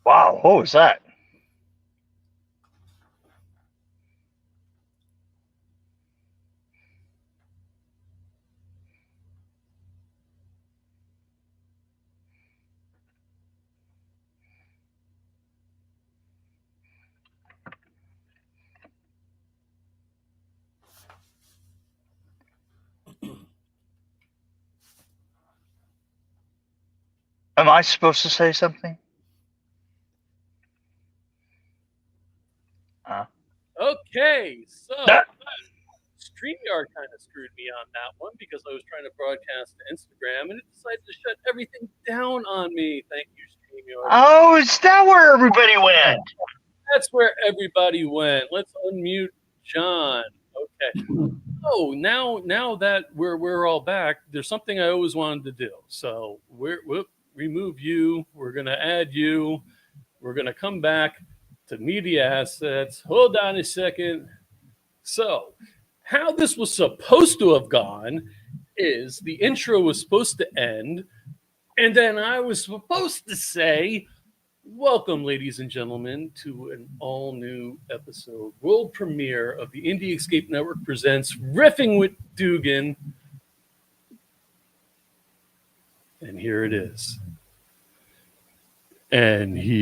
Wow, what was that? Am I supposed to say something? Okay, so StreamYard kind of screwed me on that one because I was trying to broadcast to Instagram and it decided to shut everything down on me. Thank you, StreamYard. Oh, is that where everybody went? That's where everybody went. Let's unmute John. Okay. Oh, now that we're all back, there's something I always wanted to do. So we'll remove you. We're gonna add you. We're gonna come back to media assets. Hold on a second. So, how this was supposed to have gone is the intro was supposed to end, and then I was supposed to say, welcome, ladies and gentlemen, to an all-new episode, world premiere of the Indie Escape Network presents Riffing with Dugan. And here it is. And here's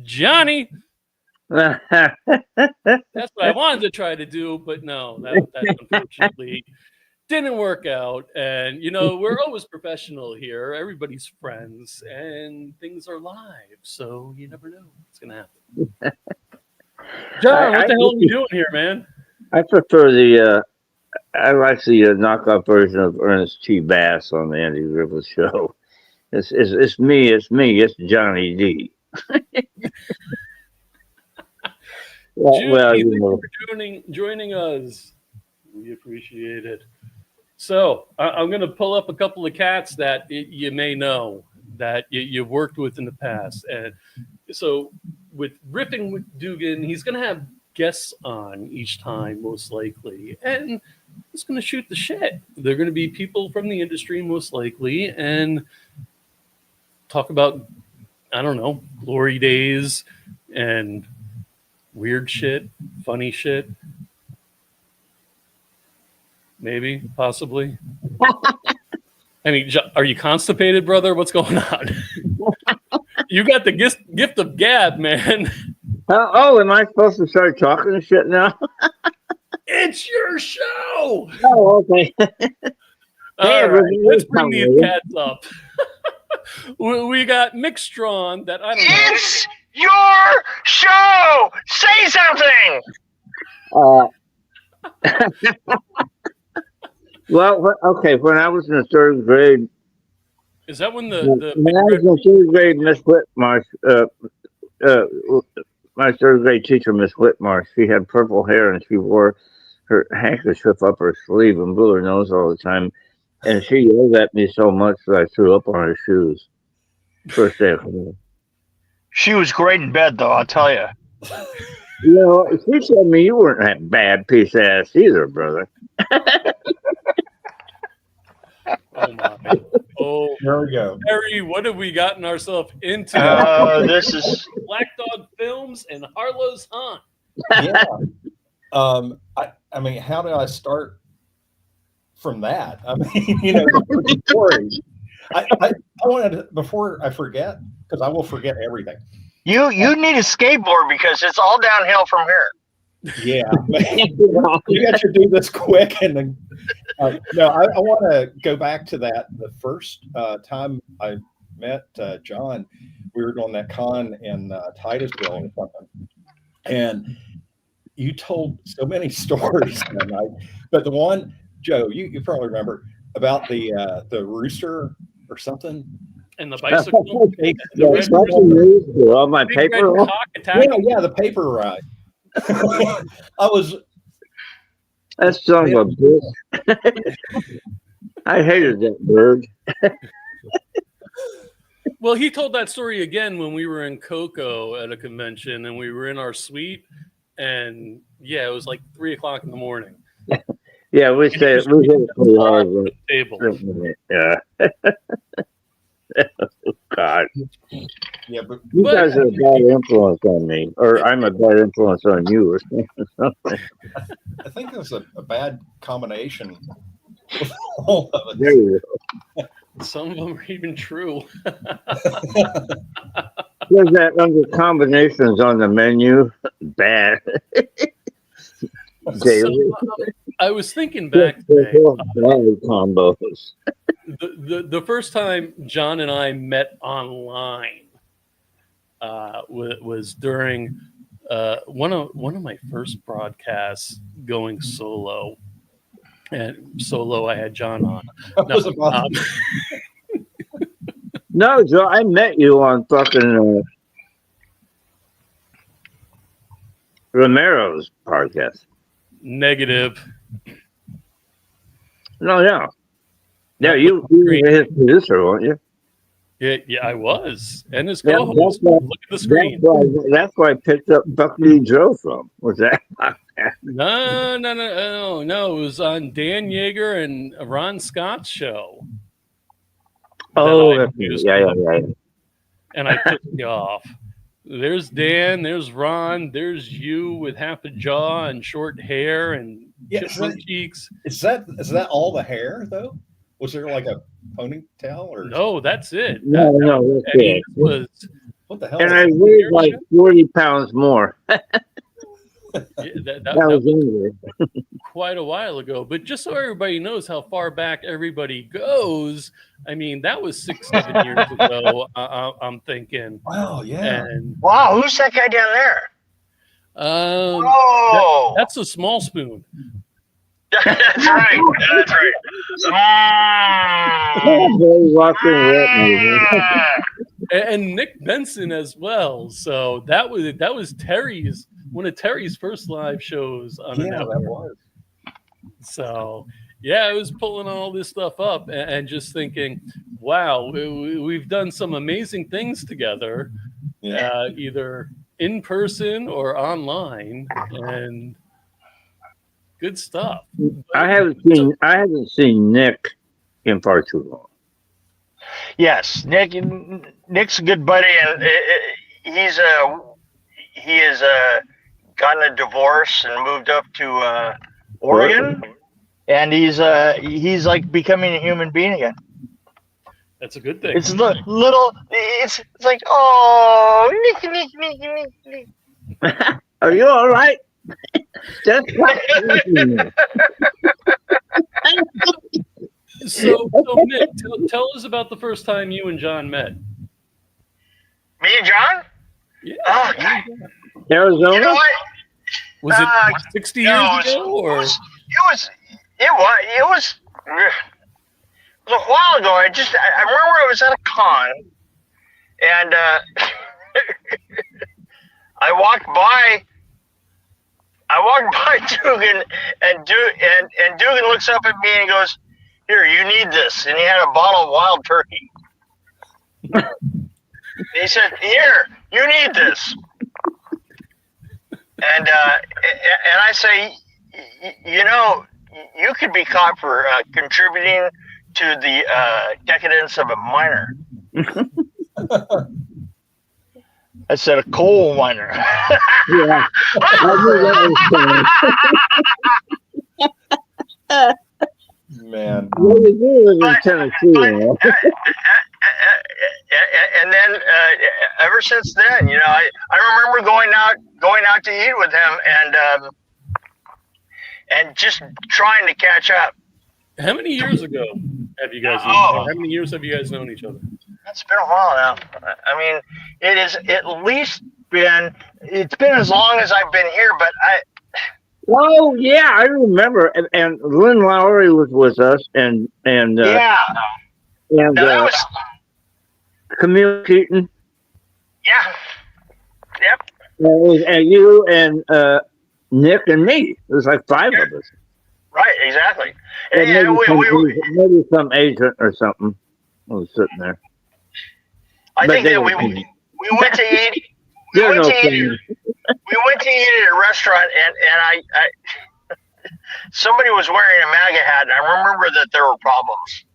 Johnny. That's what I wanted to try to do, but no, that unfortunately didn't work out. And, we're always professional here. Everybody's friends, and things are live, so you never know what's going to happen. John, what the hell are you doing here, man? I prefer I like the knockoff version of Ernest T. Bass on the Andy Griffith Show. It's me, it's Johnny D. Judy, thank you for joining us. We appreciate it. So I'm going to pull up a couple of cats that you may know that you've worked with in the past. And so with Riffing with Dugan, he's going to have guests on each time, most likely. And he's going to shoot the shit. They're going to be people from the industry, most likely, and talk about, I don't know, glory days and weird shit, funny shit. Maybe, possibly. I mean, are you constipated, brother? What's going on? You got the gift of gab, man. Am I supposed to start talking shit now? It's your show. Oh, okay. All right, let's bring these cats up. We got Mick Strawn that I don't know. It's your show. Say something. Well, okay. When I was in the third grade, is that when when I was in third grade, Miss Whitmarsh, my third grade teacher, Miss Whitmarsh, she had purple hair and she wore her handkerchief up her sleeve and blew her nose all the time. And she yelled at me so much that I threw up on her shoes. First day of school. She was great in bed, though, I'll tell you. She told me you weren't that bad piece of ass either, brother. Oh, my. Oh, there we go. Harry, what have we gotten ourselves into? This is Black Dog Films and Harlow's Haunt. Yeah. I mean, how do I start from that? I mean, stories. I wanted to, before I forget, because I will forget everything. you need a skateboard because it's all downhill from here. Yeah, you got to do this quick, and then no, I want to go back to that. The first time I met John, we were doing that con in Titusville or something, and you told so many stories that night. But the one, Joe, you probably remember about the rooster or something. And the bicycle. All my paper. Yeah, the paper ride. I was. That son of a bitch. I hated that bird. Well, he told that story again when we were in Cocoa at a convention, and we were in our suite, and yeah, it was like 3:00 in the morning. Yeah, we say Just we hit it pretty hard. on the table. Yeah. God, Yeah, but you But- guys are a bad influence on me, or I'm a bad influence on you, or something. I think it's a bad combination. With all of There it. you go. Some of them are even true. There's that under combinations on the menu. Bad. Daily. I was thinking back today. Bad combos. The first time John and I met online was during one of my first broadcasts going solo. And solo, I had John on. I was about No, Joe, I met you on fucking Romero's podcast. Negative. No, yeah. Yeah, you were his producer, weren't you? Yeah, I was. And his Yeah, co-host. that's Look at the screen. That's where I picked up Fuck You Joe from. Was that? No. It was on Dan Yeager and Ron Scott's show. Oh, that I that's used yeah. And I pissed you off. There's Dan, there's Ron, there's you with half a jaw and short hair and chipmunk cheeks. Is that all the hair though? Was there like a ponytail or No, that's it. No, that's I mean, it. this was what the hell? And is I that? weighed like 40 pounds more. that That was was English. quite a while ago. But just so everybody knows how far back everybody goes, I mean, that was 6-7 years ago. I'm thinking. Wow, yeah. And Wow, who's that guy down there? um, that's a small spoon. That's right. That's right. Very rocking wet, And Nick Benson as well. So that was Terry's one of Terry's first live shows on the Yeah, network. that was. So yeah, I was pulling all this stuff up and just thinking, wow, we've done some amazing things together, Yeah. either in person or online, and good stuff. I haven't seen Nick in far too long. Yes, Nick's a good buddy, and he has gotten a divorce and moved up to Oregon, and he's like becoming a human being again. That's a good thing. It's little. It's like, oh, Nick. Are you all right? Just So Nick, tell us about the first time you and John met. Me and John? Yeah. Oh, God. Arizona? You know what? Was it 60 years ago, or? It was a while ago. I remember I was at a con, and I walked by Dugan, and Dugan looks up at me and he goes, "Here, you need this." And he had a bottle of wild turkey. He said, "Here, you need this." And I say, you know, you could be caught for contributing to the decadence of a miner. I said a coal miner. Yeah. I knew that was Man. Well, you do live in Tennessee, you know? And then ever since then, you know, I remember going out to eat with him and just trying to catch up. How many years ago have you guys? Oh. How many years have you guys known each other? It's been a while now. I mean, it is at least it's been as long as I've been here, but Oh yeah, I remember. And Lynn Lowry was with us, and yeah. and No, that was, Camille Keaton, yeah. Yep. and you and Nick and me. It was like 5 of us. Right, exactly. And And maybe some agent or something was sitting there. I But think they that were- we went to eat. We They're went no to eat. friends. We went to eat at a restaurant, and somebody was wearing a MAGA hat, and I remember that there were problems.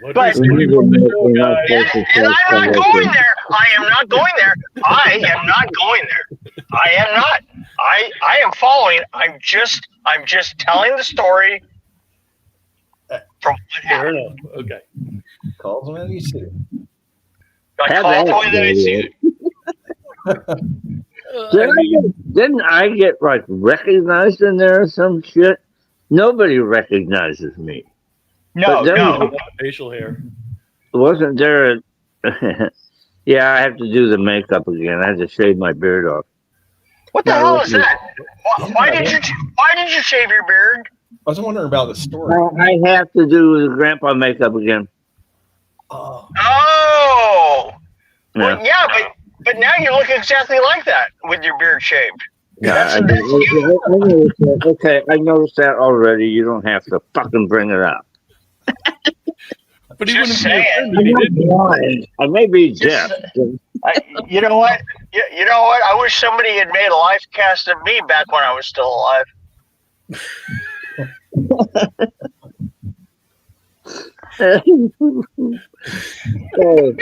What But- is going on with the show, guys? And I'm not going there. I am not going there. I am not going there. I am not. I am following. I'm just telling the story from what Fair happened. enough. Okay. Calls them and you see them. I call it the way that I see it. Didn't I get like recognized in there or some shit? Nobody recognizes me. No, But no. Facial hair. Wasn't there a... Yeah, I have to do the makeup again. I had to shave my beard off. What the No, hell is listen. that? Why did you shave your beard? I was wondering about the story. I have to do the grandpa makeup again. Oh, Oh, Yeah. well, yeah, but now you look exactly like that with your beard shaved. Yeah, I That's you. noticed that. Okay, I noticed that already. You don't have to fucking bring it up. But he Just wouldn't be saying. offended if he didn't. Blind. I may be deaf. You know what? You know what? I wish somebody had made a live cast of me back when I was still alive. Oh,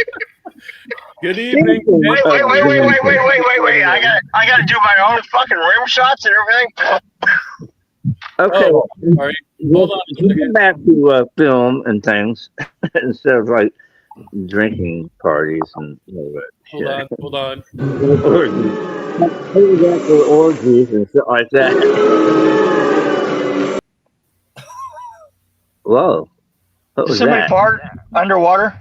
Good evening. Wait! I gotta do my own fucking rim shots and everything. okay. Oh, all right. Hold on a Get second. back to film and things instead of like drinking parties and all that shit. Hold on. Orgies. Maybe that's for orgies and shit like that. Whoa. What was Somebody that? fart underwater?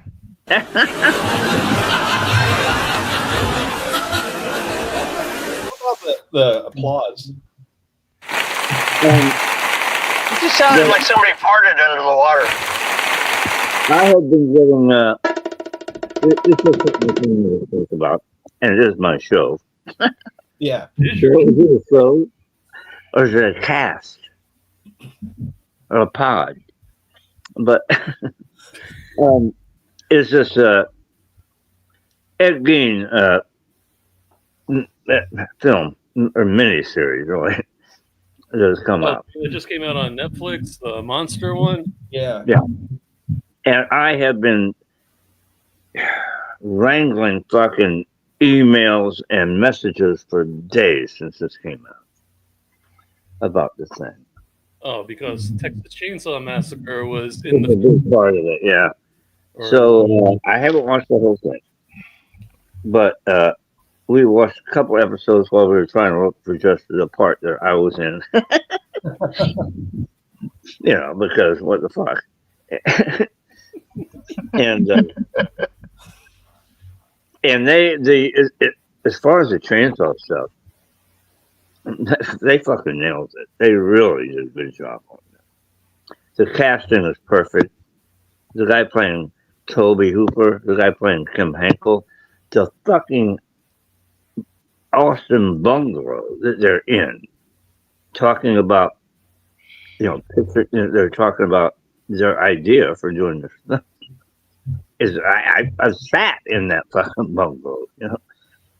how about the applause? It just sounded like somebody farted under the water. I have been getting it's just something to think about, and it is my show. Yeah. Is So your is it a show, or is it a cast, or a pod? But is this Ed Gein film or miniseries, really? That has come out. it just came out on Netflix, the monster one. Yeah. And I have been wrangling fucking emails and messages for days since this came out about this thing. Oh, because Texas Chainsaw Massacre was in It's a the. big part of it, yeah. or- So I haven't watched the whole thing, but we watched a couple episodes while we were trying to look for just the part that I was in. You know, because what the fuck. And as far as the chainsaw stuff, they fucking nailed it. They really did a good job on it. The casting is perfect. The guy playing Toby Hooper, the guy playing Kim Henkel, the fucking Austin bungalow that they're in, talking about, they're talking about their idea for doing this stuff. I sat in that fucking bungalow,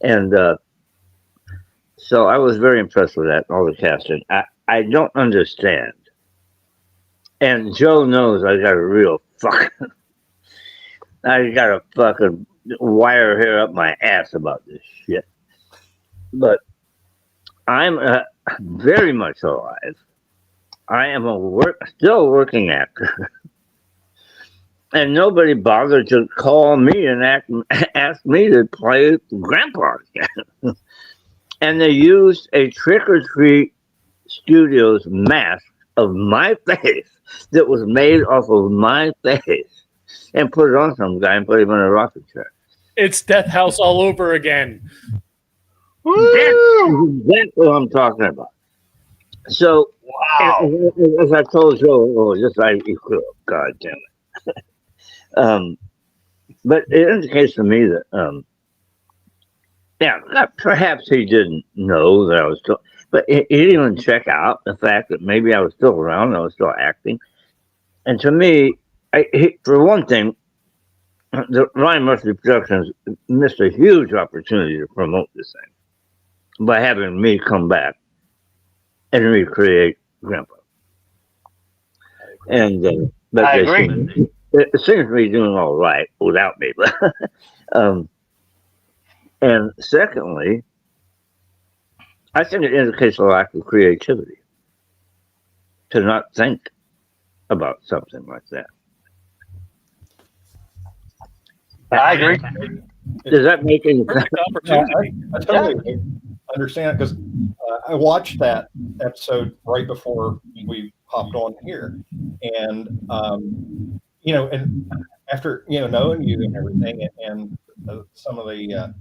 and so I was very impressed with that, all the casting. I don't understand, and Joe knows I got a real fucking, I got a fucking wire hair up my ass about this shit, but I'm very much alive. I am still working actor. And nobody bothered to call me and ask me to play Grandpa again. And they used a Trick or Treat Studios mask of my face that was made off of my face and put it on some guy and put him in a rocket chair. It's Death House all over again. That's exactly what I'm talking about. So, Wow. as I told Joe, God damn it. But it indicates to me that, perhaps he didn't know that I was still, but he didn't even check out the fact that maybe I was still around, I was still acting. And to me, for one thing, the Ryan Murphy Productions missed a huge opportunity to promote this thing. by having me come back and recreate Grandpa. And but I they agree. seem, it seems to be doing all right without me. But and secondly, I think it indicates a lack of creativity to not think about something like that. I agree. Does that make any sense? Perfect Yeah, opportunity. I totally understand because I watched that episode right before we hopped on here, and and after knowing you and everything, and some of the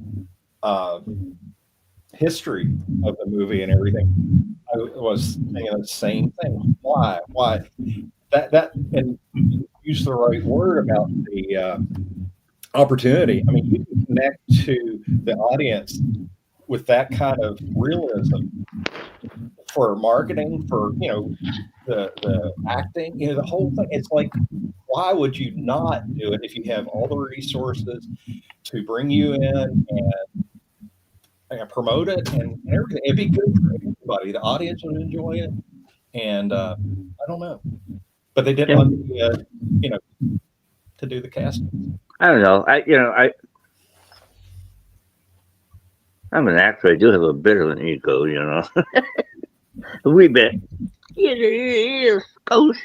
history of the movie and everything, I was thinking the same thing. Why? That and you use the right word about the opportunity. I mean, you can connect to the audience with that kind of realism for marketing, for the acting, the whole thing. It's like, why would you not do it if you have all the resources to bring you in and promote it and everything? It'd be good for everybody. The audience would enjoy it, and I don't know, but they didn't want to do the casting. I don't know. I'm an actor. I do have a bit of an ego, a wee bit. It is, coach.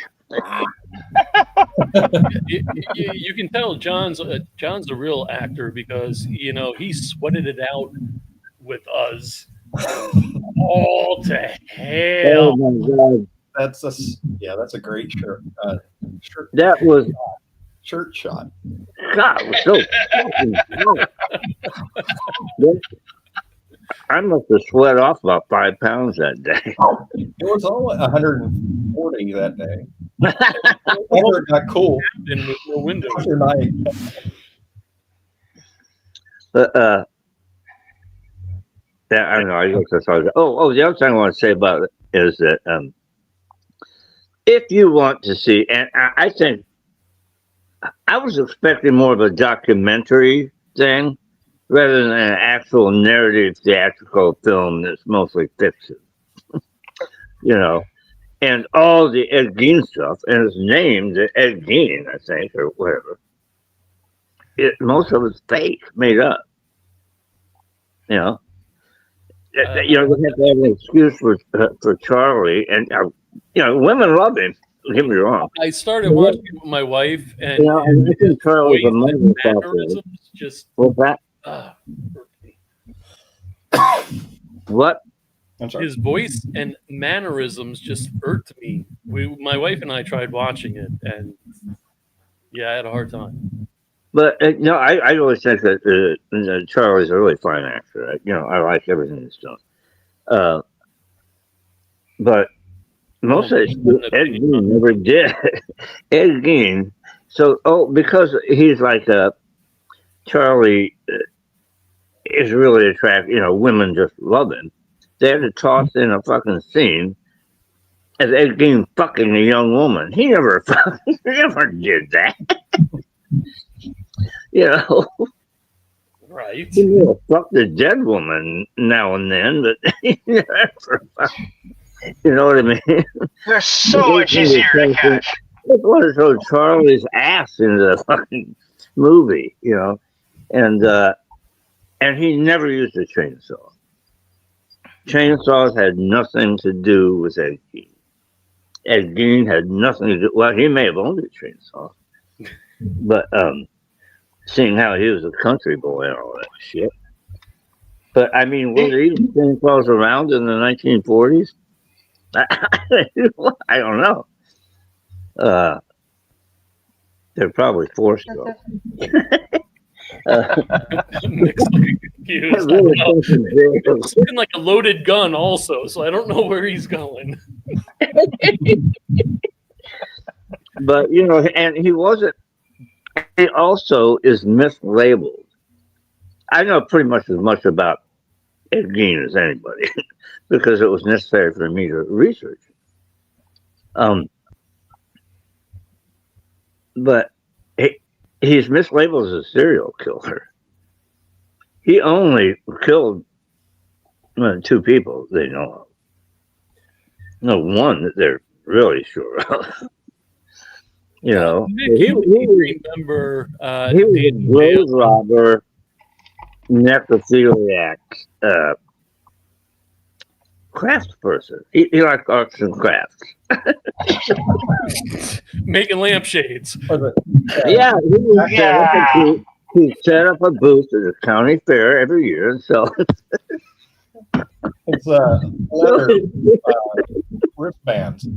You can tell John's a real actor because he sweated it out with us all to hell. Oh my God, That's a great shirt. that was Shirt shot. God. It was so fucking hot. I must have sweat off about 5 pounds that day. It was only 140 that day. It got cool And with no windows. after night. But yeah, I don't know. I guess that's all. Oh, the other thing I want to say about it is that if you want to see, and I think I was expecting more of a documentary thing rather than an actual narrative theatrical film that's mostly fiction. And all the Ed Gein stuff, and it's named Ed Gein, I think, or whatever. Most of it's fake, made up. They have to have an excuse for Charlie, and women love him. Don't get me wrong. I started watching it with my wife, and I think Charlie's a voice and mother. mannerisms just What's that? hurt me. What? I'm sorry. His voice and mannerisms just irked me. My wife and I tried watching it, and I had a hard time. But I always think that Charlie's a really fine actor. I like everything he's done. But most of it, Ed Gein never did. Ed Gein. So, because he's like Charlie is really attractive. Women just love him. They had to toss in a fucking scene as Ed Gein fucking a young woman. He never did that. Right. He may have fucked a dead woman now and then, but he never you know what I mean? They're so much easier to catch. It was throw Charlie's ass into the fucking movie, and he never used a chainsaw. Chainsaws had nothing to do with Ed Gein. Ed Gein had nothing to do. Well, he may have owned a chainsaw, but seeing how he was a country boy and all that shit. But I mean, were there even chainsaws around in the 1940s? I don't know. They're probably forced though. Mick's looking confused. It's looking like a loaded gun, also. So I don't know where he's going. But and he wasn't. He also is mislabeled. I know pretty much as much about Ed Gein as anybody because it was necessary for me to research. But he's mislabeled as a serial killer. He only killed Well, two people they know of. No, one that they're really sure of. You know, Mick, you remember he was a Danny grave Bailey? robber, necrophiliac, crafts person. He liked arts and crafts. Making lampshades. Yeah, he set up a booth at the county fair every year and sell It's leather wristbands.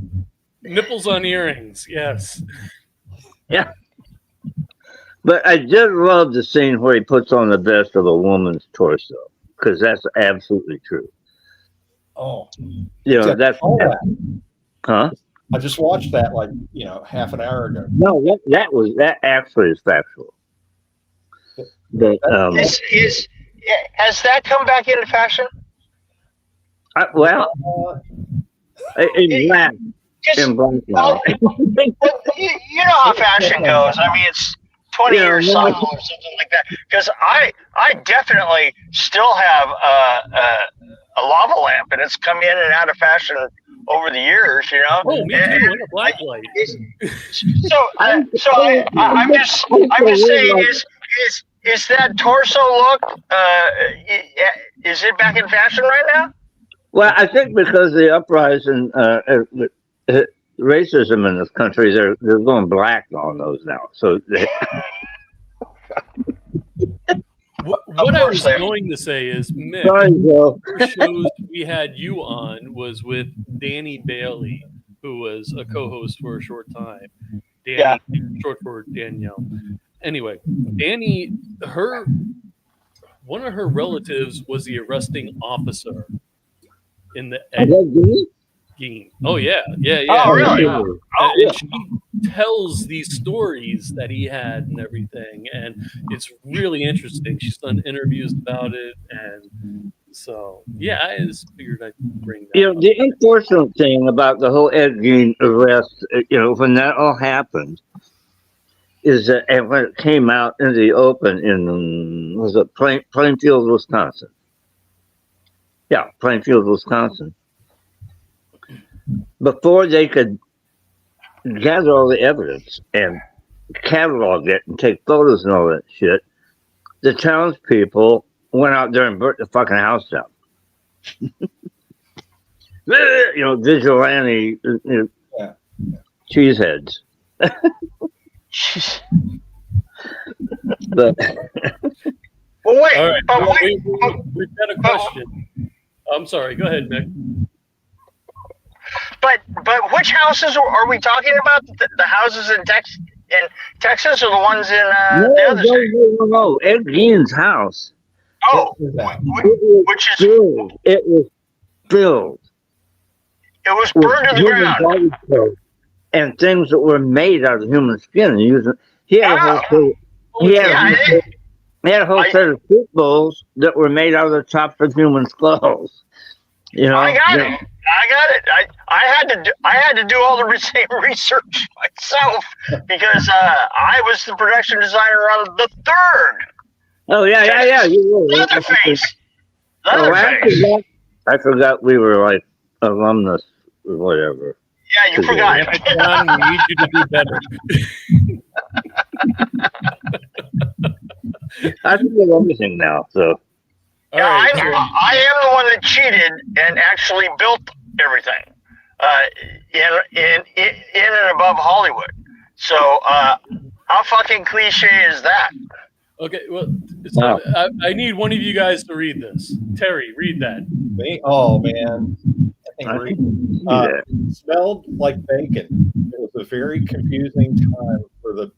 Nipples on earrings, yes. Yeah. But I just love the scene where he puts on the vest of a woman's torso, because that's absolutely true. Oh, You know, yeah, that's all that. huh? I just watched that half an hour ago. No, that actually is factual. But Has that come back into fashion? well, in black, in black now. You know how fashion goes. I mean, it's 20 years cycle or something like that. Because I definitely still have a lava lamp, and it's come in and out of fashion over the years. You know. Oh, me too. In a black light. I'm just saying, is that torso look? Is it back in fashion right now? Well, I think because of the uprising, racism in this country, they're going black on those now. So what I was going to say is, Mick, sorry, Joe. the shows we had you on was with Danny Bailey, who was a co-host for a short time. Danny, short for Danielle. Anyway, Danny, one of her relatives was the arresting officer in the game. Oh yeah. Oh really? And she tells these stories that he had and everything, and it's really interesting. She's done interviews about it, and so yeah, I just figured I'd bring that up. The unfortunate thing about the whole Ed Gein arrest, when that all happened, is that when it came out in the open in Plainfield, Wisconsin. Yeah, Plainfield, Wisconsin. Before they could gather all the evidence and catalog it and take photos and all that shit, the townspeople went out there and burnt the fucking house down. Vigilante cheeseheads. But well, wait. All right. But We've got a question. I'm sorry. Go ahead, Mick. But which houses are we talking about? The houses in Texas, or the ones in the other state? No. Ed Gein's house. Oh, which is it was filled. It was burned to the ground. And things that were made out of human skin. He had a whole set of soup bowls that were made out of the tops of human skulls. I got it. I had to do all the same research myself because I was the production designer on the third. Oh yeah. You were. Leatherface. I forgot we were like alumnus or whatever. Yeah, you forgot. John, we need you to do better. I forget everything now. So. Yeah, I am the one that cheated and actually built everything in and above Hollywood. So how fucking cliche is that? Okay, well, so I need one of you guys to read this. Terry, read that. Me? Oh man, smelled like bacon. It was a very confusing time for the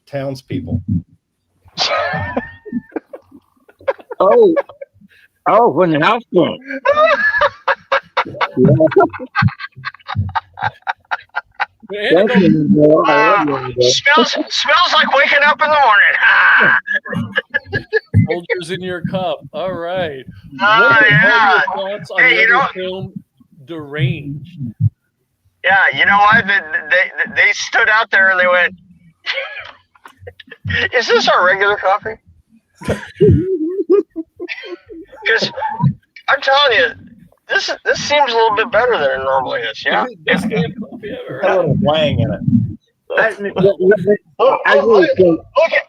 townspeople. Oh, when the house burned. Smells like waking up in the morning. Soldiers in your cup. All right. What are your thoughts on the film Deranged? Yeah, you know what? They stood out there and they went, "Is this our regular coffee?" I'm telling you, this seems a little bit better than it normally is. Yeah. Best damn coffee ever. Got a little wang in it. Look,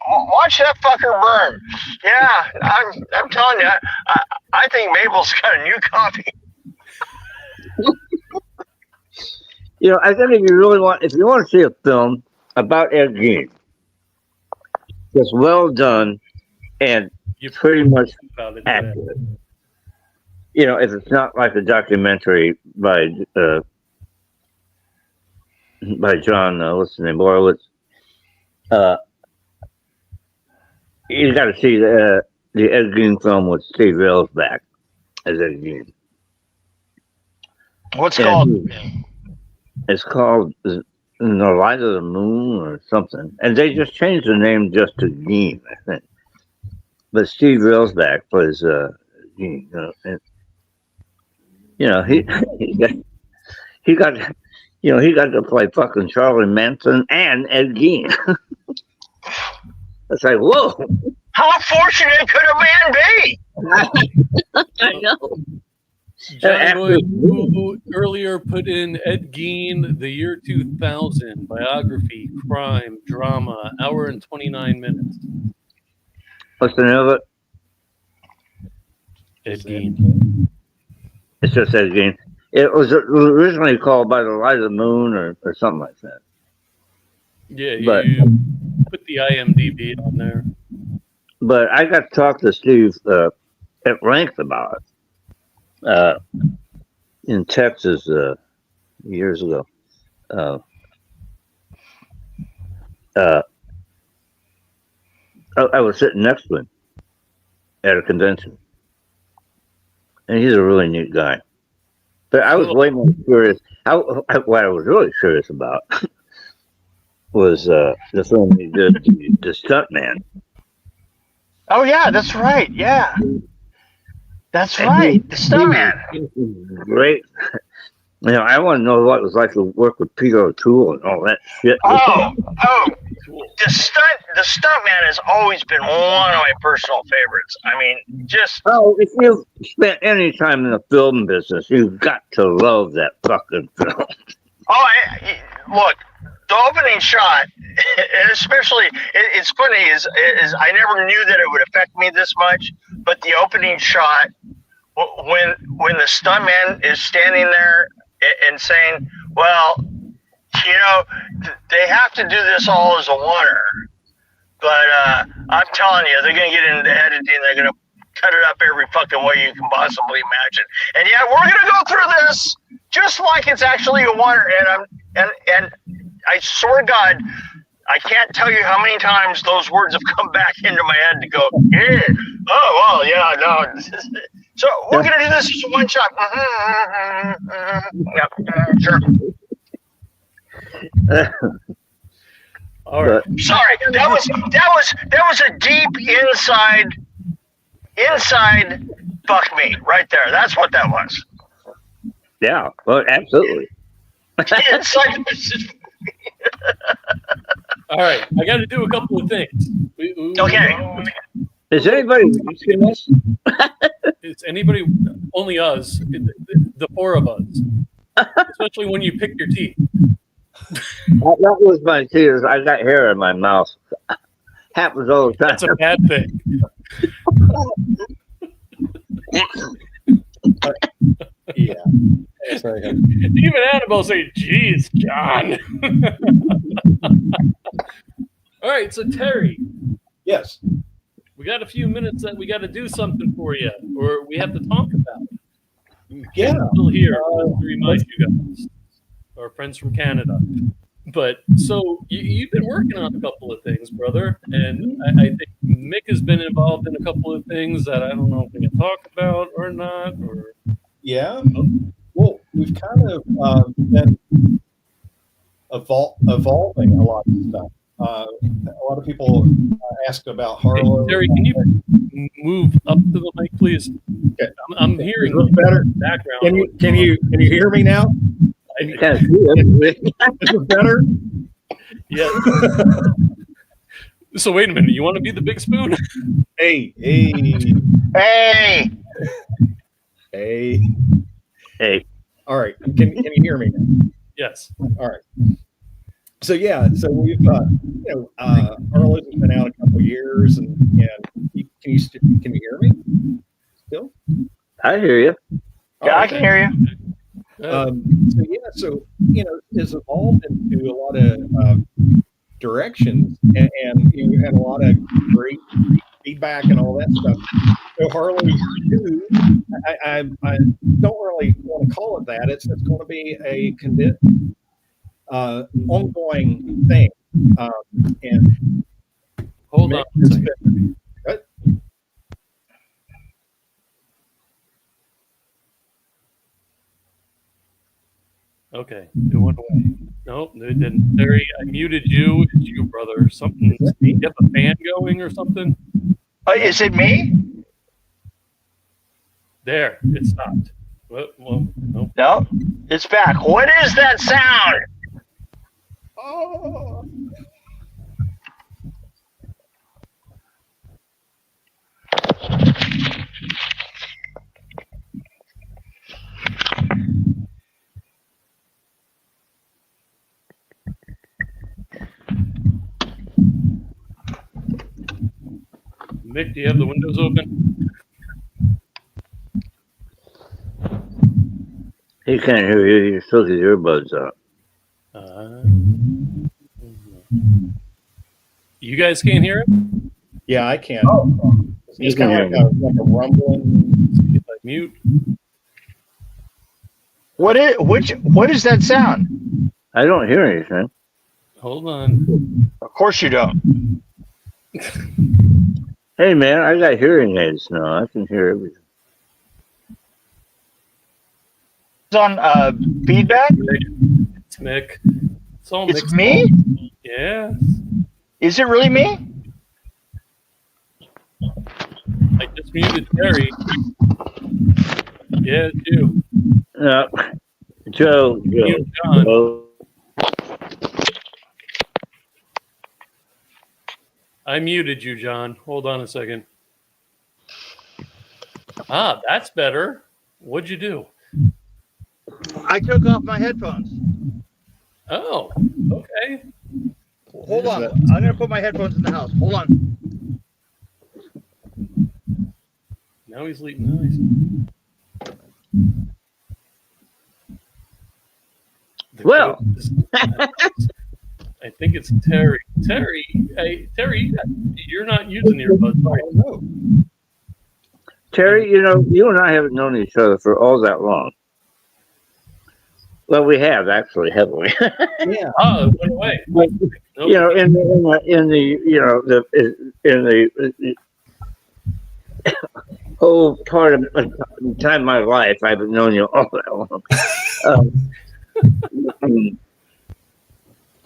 watch that fucker burn. Yeah, I'm telling you, I think Mabel's got a new coffee. You know, I think if you want to see a film about Ed Gein, that's well done and pretty much accurate. You know, if it's not like a documentary by John, what's his name, Borowitz, you got to see the Ed Gein film with Steve Railsback as Ed Gein. What's it called? It's called The Light of the Moon or something. And they just changed the name just to Gein, I think. But Steve Railsback plays Gein. He got to play fucking Charlie Manson and Ed Gein. It's like, whoa. How fortunate could a man be? I know. Johnny Boy, who earlier put in Ed Gein, The Year 2000, biography, crime, drama, hour and 29 minutes. What's the name of it? Ed Gein. It's just Ed Gein. It was originally called By the Light of the Moon or something like that. Yeah, you put the IMDb on there. But I got to talk to Steve at length about it in Texas years ago. I was sitting next to him at a convention, and he's a really neat guy. But I was way more curious. What I was really curious about was the film he did, The Stuntman. Oh yeah, that's right. Yeah, that's right. The Stuntman. Great. You know, I want to know what it was like to work with Peter O'Toole and all that shit. Oh, the Stuntman has always been one of my personal favorites. I mean, just if you've spent any time in the film business, you've got to love that fucking film. Look, the opening shot, and especially, it's funny, is I never knew that it would affect me this much, but the opening shot, when the stuntman is standing there and saying, well, you know, they have to do this all as a oneer, but I'm telling you, they're going to get into editing, they're going to cut it up every fucking way you can possibly imagine. And yeah, we're going to go through this just like it's actually a oneer, and I swear to God, I can't tell you how many times those words have come back into my head to go, yeah, oh, well, yeah, no. So we're going to do this as a one shot. Yeah, sure. All right. Sorry, that was a deep inside fuck me right there. That's what that was. Yeah, well, absolutely. Inside All right, I got to do a couple of things. Okay. Is anybody watching this? Is anybody? Only us. The four of us. Especially when you pick your teeth. That was my tears. I got hair in my mouth. Happens all the time. That's a bad thing. Yeah. That's very good. Even Annabelle say, "Geez, John." All right, so Terry. Yes. We got a few minutes that we got to do something for you, or we have to talk about it. Yeah. Still here to remind you guys, our friends from Canada. But so you've been working on a couple of things, brother, and I think Mick has been involved in a couple of things that I don't know if we can talk about or not. Or yeah. Well, we've kind of been evolving a lot of stuff. A lot of people ask about Harlow. Hey, Terry, can you move up to the mic, please? Okay. I'm hearing better background. Can you hear me now? Is it better? Yeah. So wait a minute. You want to be the big spoon? Hey. Hey. Hey. Hey, All right. Can you hear me now? Yes. All right. So yeah, so we've Harlow's has been out a couple years, and can you hear me still? I hear you. Yeah, I can hear you. So it's evolved into a lot of directions, and you had a lot of great feedback and all that stuff. So Harlow 2, I don't really want to call it that. It's going to be a ongoing thing. And Hold on a second. Okay, it went away. Nope, it didn't. Terry, I muted you. It's you, brother. Something. You have a fan going or something? Is it me? There, it stopped. Well, nope. No, it's back. What is that sound? Oh. Mick, do you have the windows open? He can't hear you. You still get earbuds up. You guys can't hear it? Yeah, I can. It's You kind can of like a rumbling. If I mute. What is that sound? I don't hear anything. Hold on. Of course you don't. Hey, man, I got hearing aids now. I can hear everything. It's on feedback. It's Mick. It's all It's Mick's me? fault. Yeah. Is it really me? I just muted Terry. Yeah, it's you. No, Joe. Mute John. Joe. I muted you, John. Hold on a second. Ah, that's better. What'd you do? I took off my headphones. Oh, okay. Hold on. I'm going to put my headphones in the house. Hold on. Now he's leaving. Nice. Well. I think it's Terry. Terry, you're not using earbuds, right? No. Terry, you and I haven't known each other for all that long. Well, we have actually, haven't we? Yeah. Oh, it went away. But, Nope. in the whole part of the time of my life, I've known you all that long.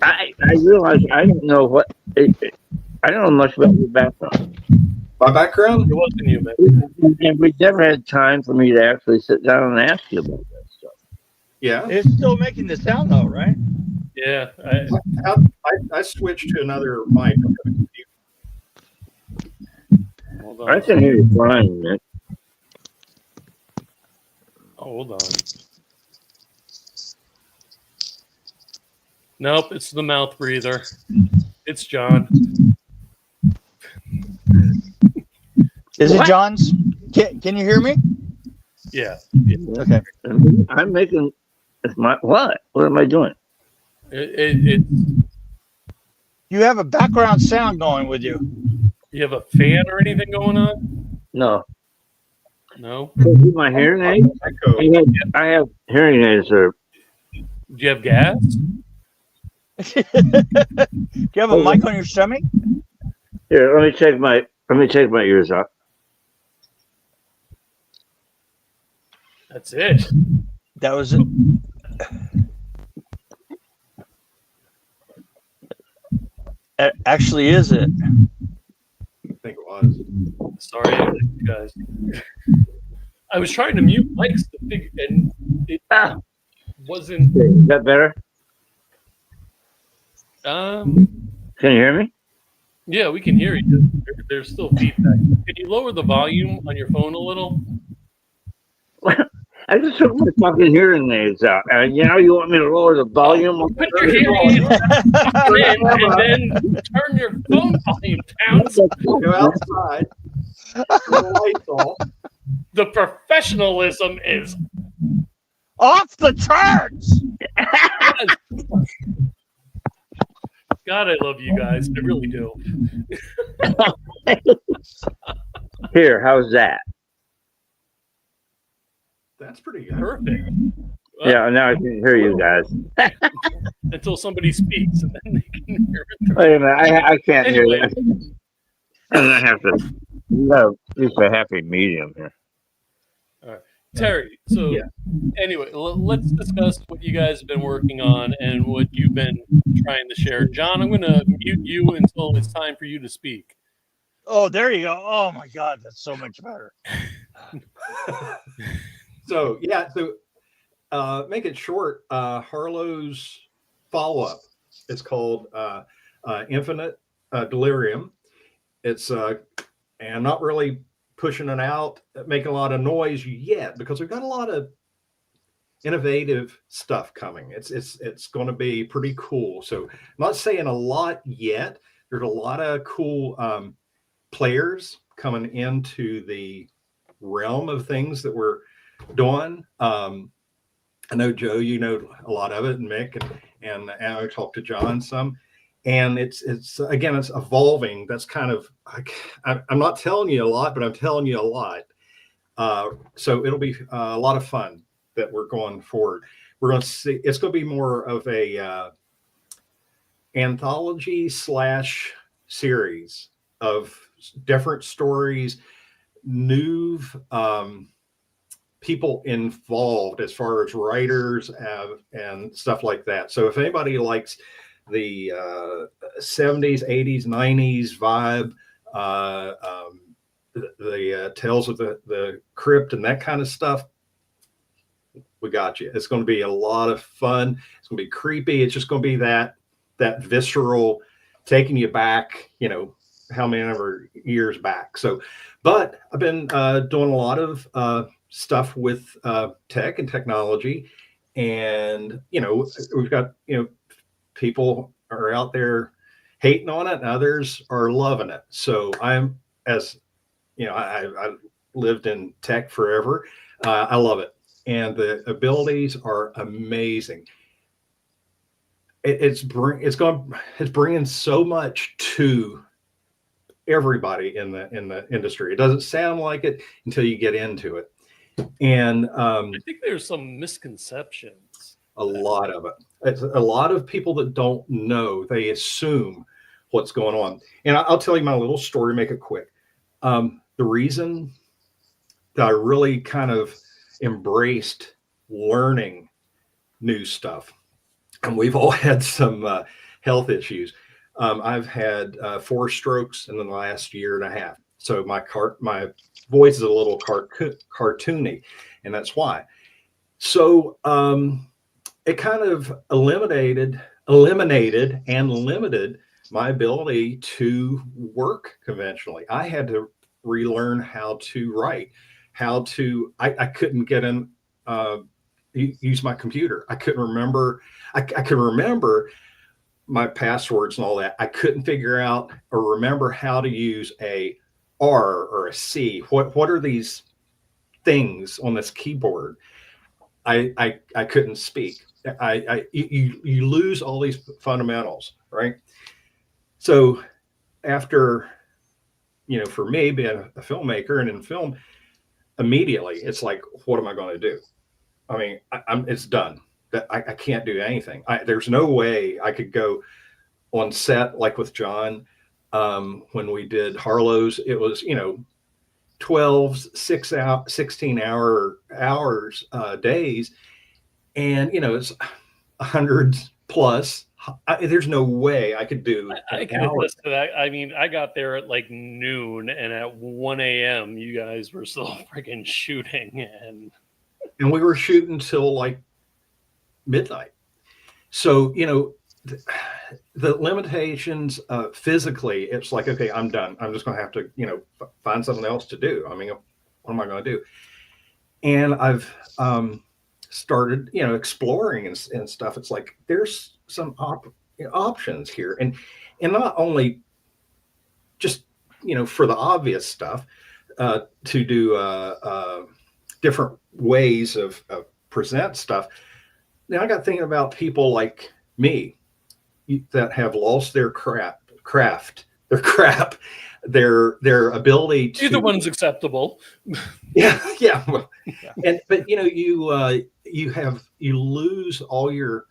I realize I don't know I don't know much about your background. My background? It wasn't you, man. And we've never had time for me to actually sit down and ask you about that stuff. Yeah. It's still making the sound though, right? Yeah. I switched to another mic. Hold on. I can hear you fine, man. Oh, hold on. Nope, it's the mouth breather. It's John. Is it John's? Can you hear me? Yeah. Okay. I'm making what? What am I doing? It You have a background sound going with you. you have a fan or anything going on? No. No. My hearing aids? I have hearing aids. Do you have gas? Do you have a mic on your stomach? Here, let me take my ears off. That's it. That was it. It actually is it. I think it was. Sorry, you guys. I was trying to mute mics and it wasn't. Is that better? Can you hear me? Yeah, we can hear you. There's still feedback. Can you lower the volume on your phone a little? I just took my fucking hearing aids out. And you want me to lower the volume? Put your hearing aids in and then turn your phone volume down. Go outside. Turn the lights off. The professionalism is Off the charts. God, I love you guys. I really do. Here, how's that? That's pretty good. Perfect. Yeah, now I can hear you guys. Until somebody speaks, and then they can hear it. Wait a minute, I can't Anyway. hear that. And I have to. Use a happy medium here. Terry, so anyway, let's discuss what you guys have been working on and what you've been trying to share. John, I'm going to mute you until it's time for you to speak. Oh, there you go. Oh my God, that's so much better. So make it short. Harlow's follow-up. It's called Infinite Delirium. It's and I'm not really pushing it out, making a lot of noise yet because we've got a lot of innovative stuff coming. It's going to be pretty cool. So I'm not saying a lot yet. There's a lot of cool players coming into the realm of things that we're doing. I know Joe, you know a lot of it, and Mick, and I talked to John some. And it's again, it's evolving. That's kind of, I'm not telling you a lot, but I'm telling you a lot. So it'll be a lot of fun that we're going forward. We're going to see, it's going to be more of a anthology / series of different stories, new people involved as far as writers and stuff like that. So if anybody likes the 70s, 80s, 90s vibe, the Tales of the Crypt and that kind of stuff, we got you. It's going to be a lot of fun. It's going to be creepy. It's just going to be that visceral, taking you back, how many ever years back. So, but I've been doing a lot of stuff with tech and technology, and we've got people are out there hating on it and others are loving it. So I lived in tech forever. I love it. And the abilities are amazing. It's bringing so much to everybody in the industry. It doesn't sound like it until you get into it. And I think there's some misconceptions. A lot of it. It's a lot of people that don't know. They assume what's going on. And I'll tell you my little story, make it quick. The reason that I really kind of embraced learning new stuff, and we've all had some health issues. I've had 4 strokes in the last year and a half. So my voice is a little cartoony, and that's why. So it kind of eliminated and limited my ability to work conventionally. I had to relearn how to write, I couldn't get in, use my computer. I couldn't remember. I could remember my passwords and all that. I couldn't figure out or remember how to use a R or a C. What are these things on this keyboard? I couldn't speak. You lose all these fundamentals, right? So after, for me being a filmmaker and in film, immediately it's like, what am I going to do? I mean, it's done. I can't do anything. There's no way I could go on set like with John. When we did Harlow's, it was 12, 16 hours days, and it's 100 plus. There's no way I could do. I can attest to that. I mean, I got there at like noon, and at 1 a.m. you guys were still freaking shooting, and we were shooting till like midnight. So the limitations physically, it's like, okay, I'm done. I'm just going to have to find something else to do. I mean, what am I going to do? And I've started, exploring and stuff. It's like there's some options here, and not only just for the obvious stuff, to do different ways of present stuff. Now I got thinking about people like me that have lost their their ability to. Either one's acceptable. Yeah. Well, but you lose all your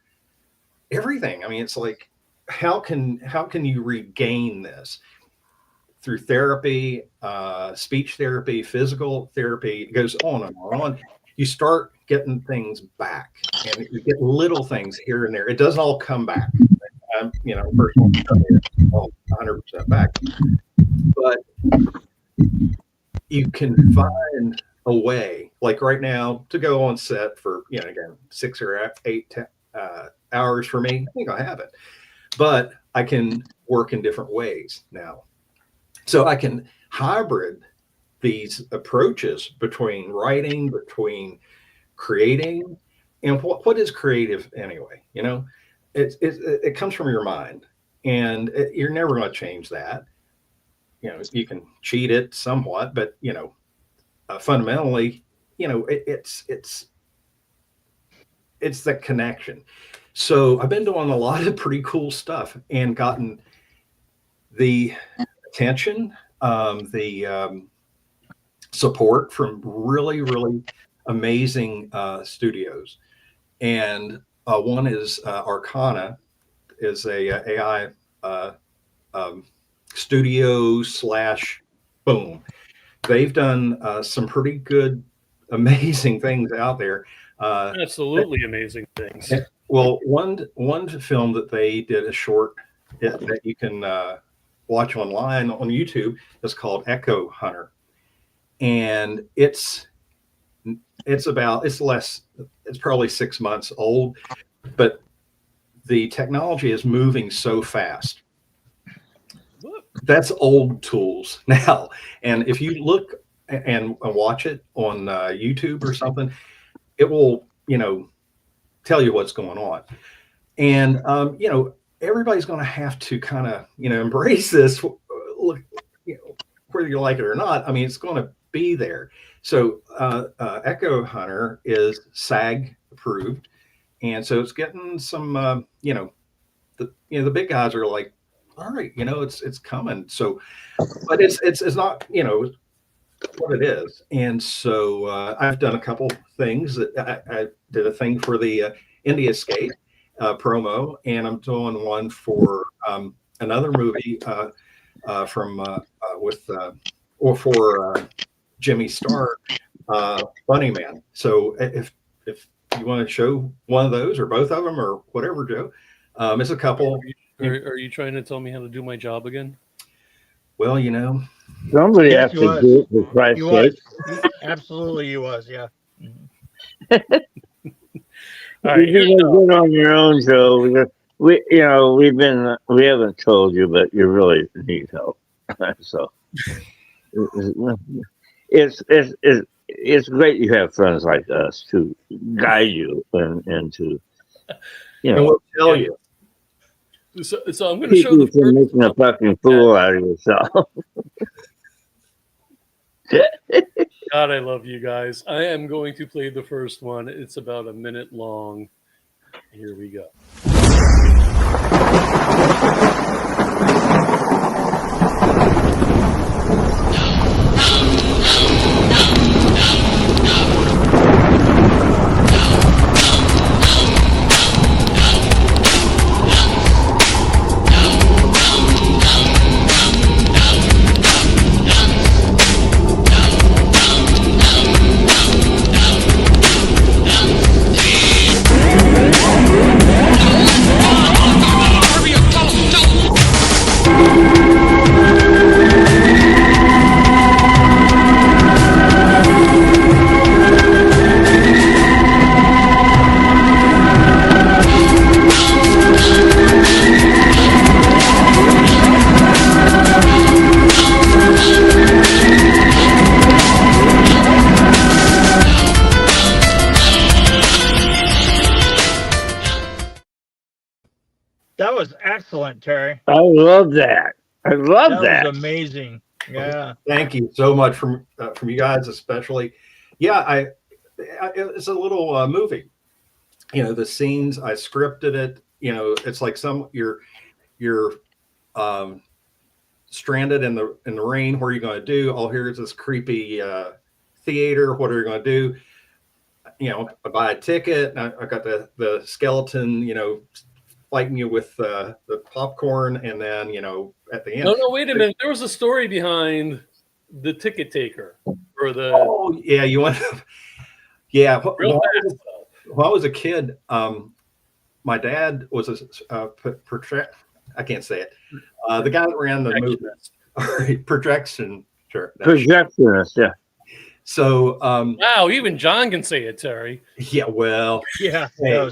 everything. I mean, it's like how can you regain this through therapy, speech therapy, physical therapy? It goes on and on. You start getting things back, and you get little things here and there. It doesn't all come back. First one, all 100% back, but you can find a way, like right now, to go on set for, again, 6 or 8 hours for me. I think I have it, but I can work in different ways now. So I can hybrid these approaches between writing, between creating, and what is creative anyway? It comes from your mind, and you're never going to change that. You can cheat it somewhat, but fundamentally, it's that connection. So I've been doing a lot of pretty cool stuff and gotten the attention, the support from really, really amazing studios. And one is Arcana, is a AI studio / boom. They've done some pretty good, amazing things out there. Absolutely amazing things. Well, one film that they did a short that you can watch online on YouTube is called Echo Hunter, and it's probably 6 months old, but the technology is moving so fast. That's old tools now, and if you look and watch it on YouTube or something, it will tell you what's going on. And everybody's going to have to kind of embrace this, look, whether you like it or not. I mean, it's going to be there. So Echo Hunter is SAG approved, and so it's getting some the big guys are like, all right, it's coming. So, but it's not what it is. And so I've done a couple things. I did a thing for the Indie Escape promo, and I'm doing one for another movie for Jimmy Starr, Bunny Man. So if you want to show one of those or both of them or whatever, Joe, it's a couple. Are you trying to tell me how to do my job again? Well, somebody Yes, has to do it for Christ's sake. Absolutely, you was, yeah. All right, You're good on your own, Joe. We haven't told you, but you really need help. So it's great you have friends like us to guide you and to And we'll tell you. So I'm going to keep show you the from first making a fucking fool out of yourself. God, I love you guys. I am going to play the first one. It's about a minute long. Here we go. excellent, Terry. I love that. I love That was amazing. Yeah. Thank you so much from you guys, especially. Yeah, it's a little movie. You know, the scenes, I scripted it. You know, it's like you're stranded in the rain. What are you going to do? Oh, here's this creepy theater. What are you going to do? You know, I buy a ticket. And I got the skeleton. You know, fighting you with the popcorn, and then at the end. No, wait a minute. There was a story behind the ticket taker or the. Oh yeah, you want. Yeah, Real when I was a kid, my dad was a I can't say it. The guy that ran the movie, projection. Sure, projectionist. Yeah. So wow, even John can say it, Terry. Yeah, well, yeah. Hey,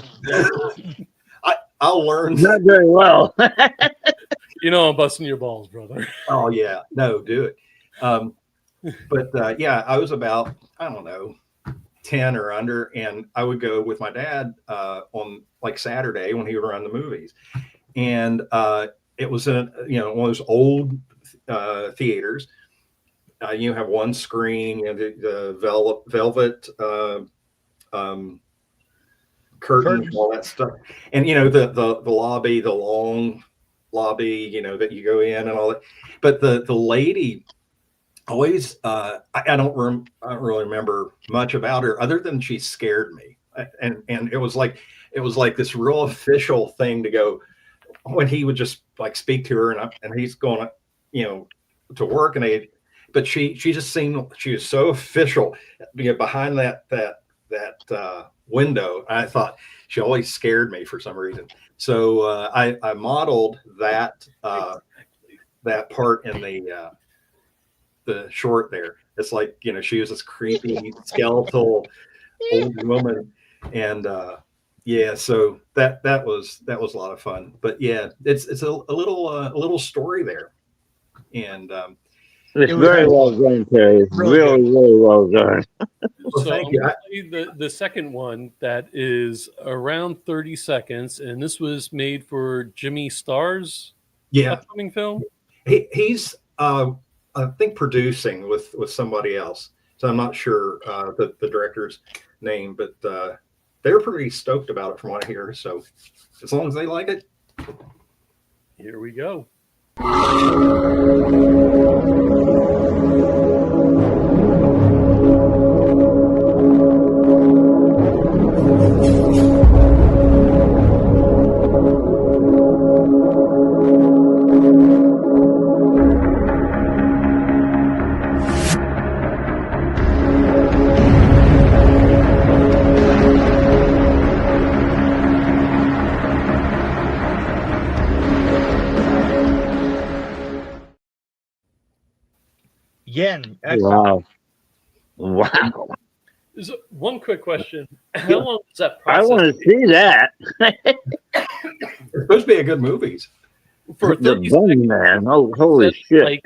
I'll learn. Not very well. You know I'm busting your balls, brother. Oh yeah, no, do it. But yeah, I was about, I don't know, 10 or under, and I would go with my dad on like Saturday when he would run the movies, and it was in one of those old theaters. You have one screen, the velvet curtains, all that stuff, and the lobby, the long lobby, that you go in and all that. But the lady always, I don't really remember much about her other than she scared me, and it was like this real official thing to go when he would just like speak to her, and he's going to work, and but she just seemed, she was so official behind that window. I thought she always scared me for some reason. So I modeled that that part in the short there. It's like, she was this creepy skeletal old woman, and yeah, so that was a lot of fun. But yeah, it's a little story there, and it's very well done, Terry. It's really well done. Well, So thank I'm you. going to play the second one that is around 30 seconds, and this was made for Jimmy Starr's upcoming film. He's I think producing with somebody else, so I'm not sure the director's name, but they're pretty stoked about it from what I hear. So as long as they like it, here we go. Again, excellent. Wow. There's one quick question. How long does that process? I want to see that. It's supposed to be a good movie. For the 30 bunny seconds, man. Oh, holy shit. Like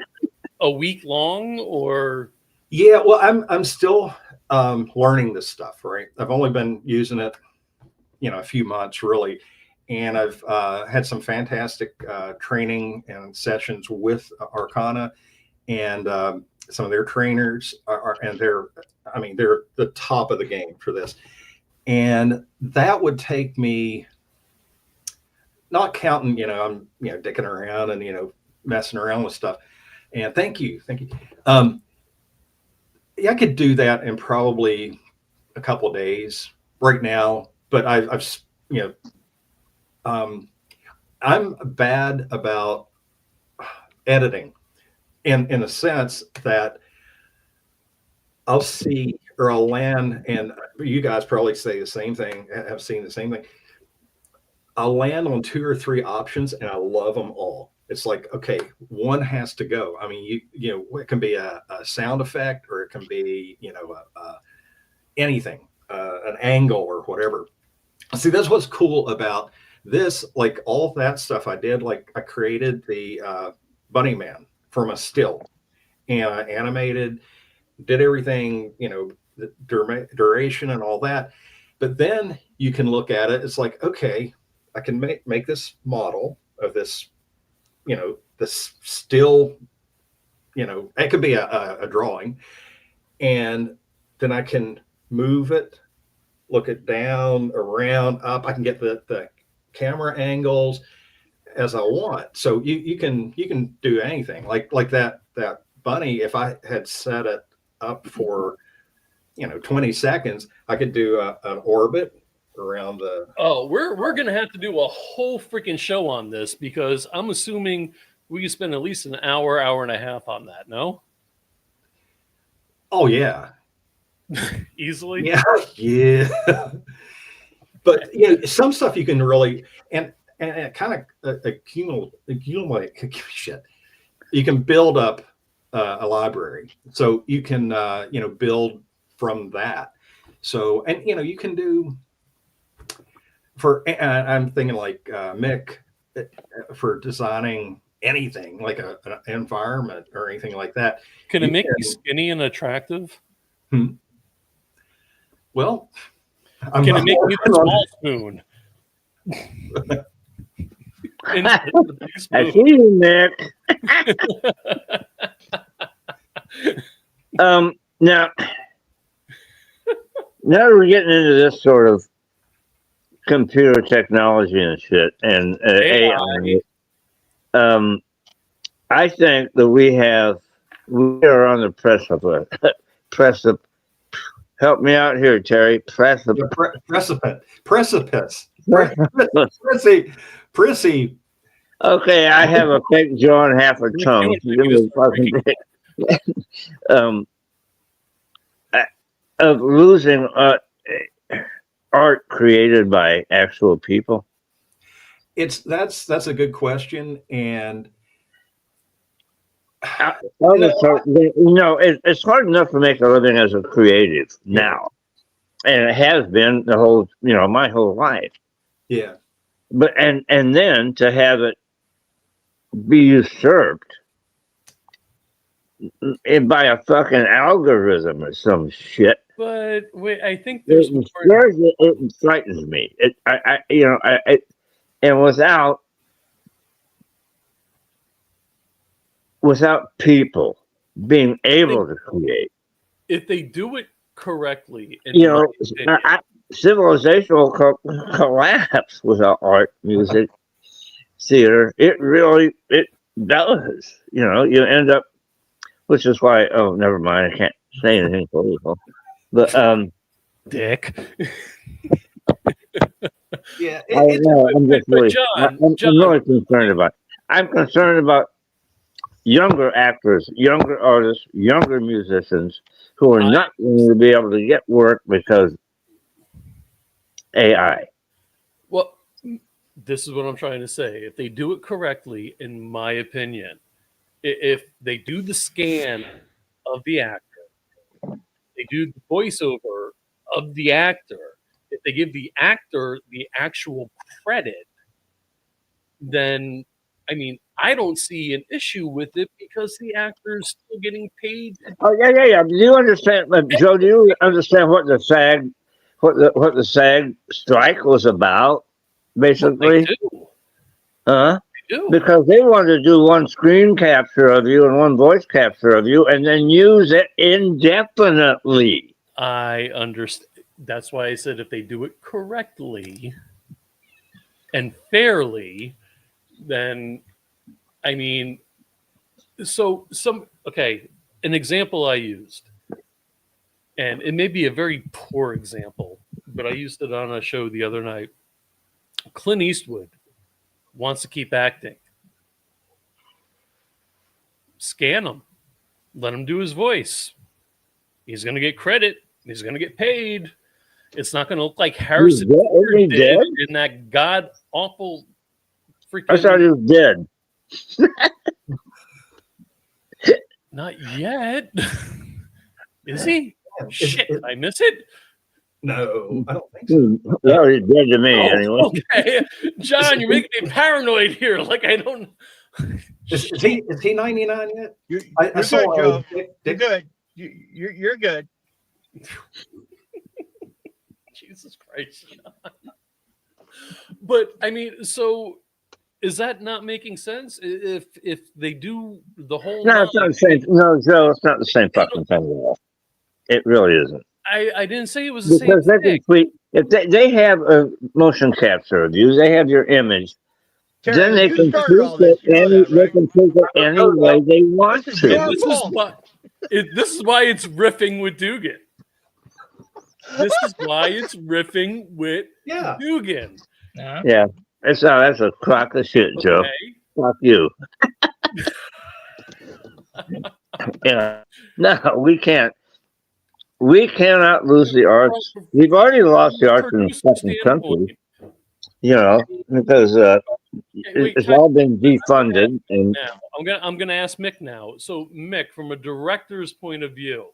a week long, or? Yeah, well, I'm still learning this stuff, right? I've only been using it, a few months really. And I've had some fantastic training and sessions with Arcana, and some of their trainers and they're the top of the game for this. And that would take me, not counting, I'm, dicking around and, messing around with stuff. And thank you. Yeah, I could do that in probably a couple of days right now, but I'm bad about editing in a sense that I'll see, or I'll land, and you guys probably say the same thing, have seen the same thing. I'll land on 2 or 3 options and I love them all. It's like, okay, one has to go. I mean, it can be a sound effect, or it can be, anything, an angle or whatever. See, that's what's cool about this. Like all of that stuff I did, like I created the Bunny Man from a still, and I animated, did everything, the duration and all that. But then you can look at it. It's like, okay, I can make this model, of this, this still, it could be a drawing, and then I can move it, look it down, around, up. I can get the camera angles as I want. So you can do anything like that bunny. If I had set it up for 20 seconds, I could do an orbit around the. Oh, we're gonna have to do a whole freaking show on this, because I'm assuming we could spend at least an hour and a half on that. No? Oh yeah. Easily. Yeah. But some stuff you can really and it kind of accumulate shit. You can build up a library, so you can build from that. So you can do I'm thinking like Mick for designing anything like an environment or anything like that. Can it make me skinny and attractive? Well, can it make me the small spoon? I see you, Mick. Now that we're getting into this sort of computer technology and shit and AI, I think that we are on the precipice. Help me out here, Terry. Precipice. Prissy. Okay, I have a fake jaw and half a tongue. Of losing art created by actual people. That's a good question, and it's hard enough to make a living as a creative now, and it has been the whole my whole life. Yeah. But and then to have it be usurped by a fucking algorithm or some shit. But wait, I think it frightens me. And without people being able to create, if they do it correctly, civilization will collapse without art, music, theater. It does. You end up, which is why. Oh, never mind. I can't say anything political. But Dick. Yeah, I'm really concerned about. I'm concerned about younger actors, younger artists, younger musicians who are not going to be able to get work because AI. Well, this is what I'm trying to say. If they do it correctly, in my opinion, if they do the scan of the actor, they do the voiceover of the actor, if they give the actor the actual credit, then I don't see an issue with it, because the actor's still getting paid. Oh yeah. Do you understand, Joe? Do you understand what the SAG strike was about? Basically, they do. Because they wanted to do one screen capture of you and one voice capture of you, and then use it indefinitely. I understand. That's why I said if they do it correctly and fairly, then an example I used, and it may be a very poor example, but I used it on a show the other night. Clint Eastwood wants to keep acting. Scan him. Let him do his voice. He's going to get credit. He's going to get paid. It's not going to look like Harrison Ford did in that god-awful freaking... I thought he was dead. Not yet. Is he? Shit, did I miss it? No, I don't think so. Well, he's dead to me, anyway. Okay. John, you're making me paranoid here. Like, I don't... Is he 99 yet? You're good, Joe. You're good. You're good. Jesus Christ. But, so Is that not making sense? If they do the whole No, it's not the same. No, Joe, it's not the same fucking thing at all. It really isn't. I didn't say it was the Because same they can thing. tweet. If they have a motion capture of you, they have your image. Then Terry, they you can started tweak all this. it You know any. that, They right? can tweak it any way they want This is to. your This is fault. why. This is why it's riffing with Dugan. This is why it's riffing with Yeah. Dugan. Yeah, that's a crock of shit, Joe. Okay. Fuck you. Yeah. No, we can't. We cannot lose the arts. We've already lost the arts in the fucking country. You know, because it's all been defunded, and Now I'm gonna ask Mick now. So Mick, from a director's point of view,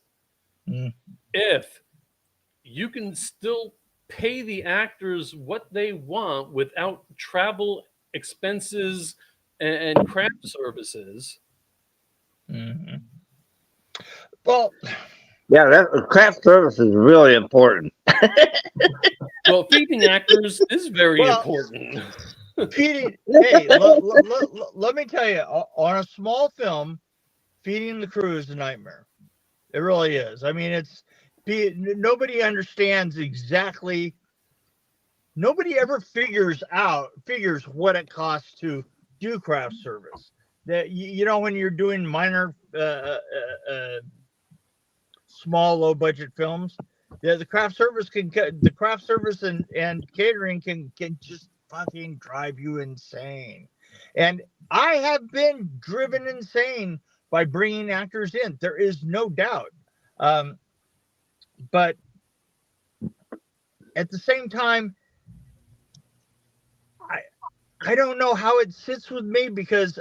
if you can still pay the actors what they want without travel expenses and craft services. Well, yeah, that craft service is really important. Well, feeding actors is very Well, important. feeding. Hey, let me tell you, on a small film, feeding the crew is a nightmare. It really is. I mean, nobody understands exactly. Nobody ever figures what it costs to do craft service. That you know, when you're doing minor, small, low budget films, the craft service and catering can just fucking drive you insane. And I have been driven insane by bringing actors in. There is no doubt. But at the same time, I don't know how it sits with me because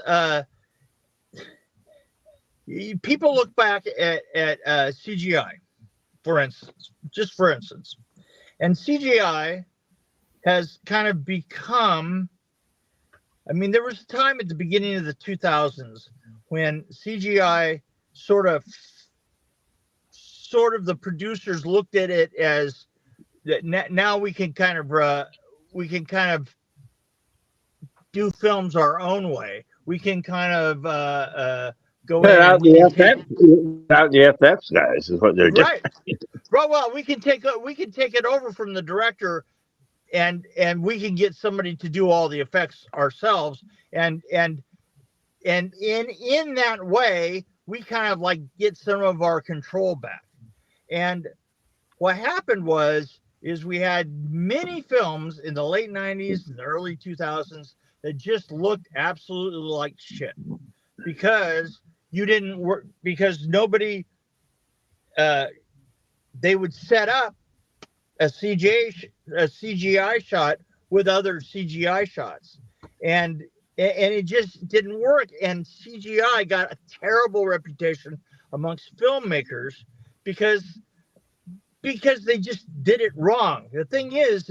people look back at CGI, for instance, and CGI has kind of become. I mean, there was a time at the beginning of the 2000s when CGI sort of the producers looked at it as that now we can kind of do films our own way. We can kind of go in out the FX guys is what they're doing. Right. Well, we can take it over from the director, and we can get somebody to do all the effects ourselves, and in that way we kind of like get some of our control back. And what happened is we had many films in the late 90s and the early 2000s that just looked absolutely like shit because you didn't work, because nobody they would set up a CGI shot with other CGI shots, and it just didn't work. And CGI got a terrible reputation amongst filmmakers because they just did it wrong. The thing is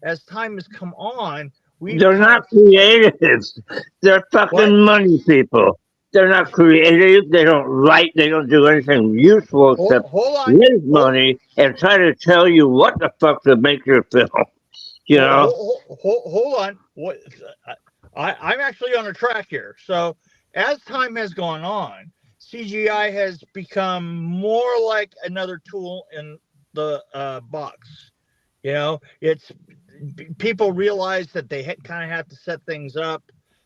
as time has come on, they're not creatives. They're fucking money people. They're not creative. They don't write. They don't do anything useful except raise money and try to tell you what the fuck to make your film. You know? Hold on. I'm actually on a track here. So as time has gone on, CGI has become more like another tool in the box. You know, it's people realize that they kind of have to set things up,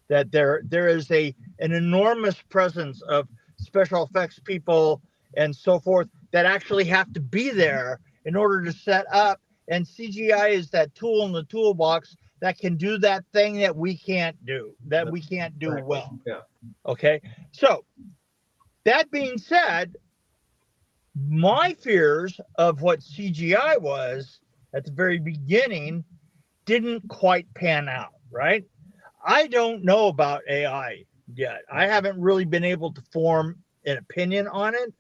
that there is an enormous presence of special effects people and so forth that actually have to be there in order to set up. And CGI is that tool in the toolbox that can do that thing that we can't do well. Yeah. Okay. So that being said, my fears of what CGI was at the very beginning didn't quite pan out, right? I don't know about AI yet. I haven't really been able to form an opinion on it.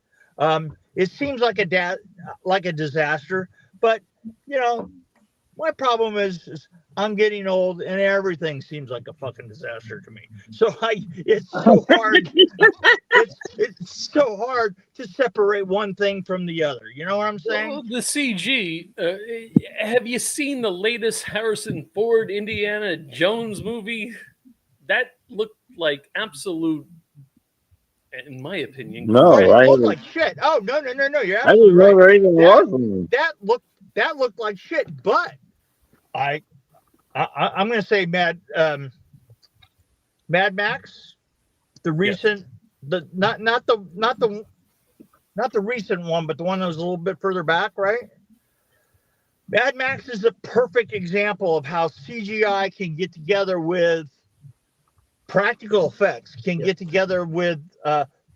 It seems like a disaster, but you know, my problem is I'm getting old and everything seems like a fucking disaster to me. So it's so hard. it's so hard to separate one thing from the other. You know what I'm saying? Well, the CG. Have you seen the latest Harrison Ford Indiana Jones movie? that looked like absolute, in my opinion. No, Oh, it I looked didn't- like shit. Oh no. You're I didn't absolutely know right. there even That- was one. That looked like shit. But I'm going to say Mad Max, the recent, the not the recent one, but the one that was a little bit further back, right? Mad Max is a perfect example of how CGI can get together with practical effects, can get together with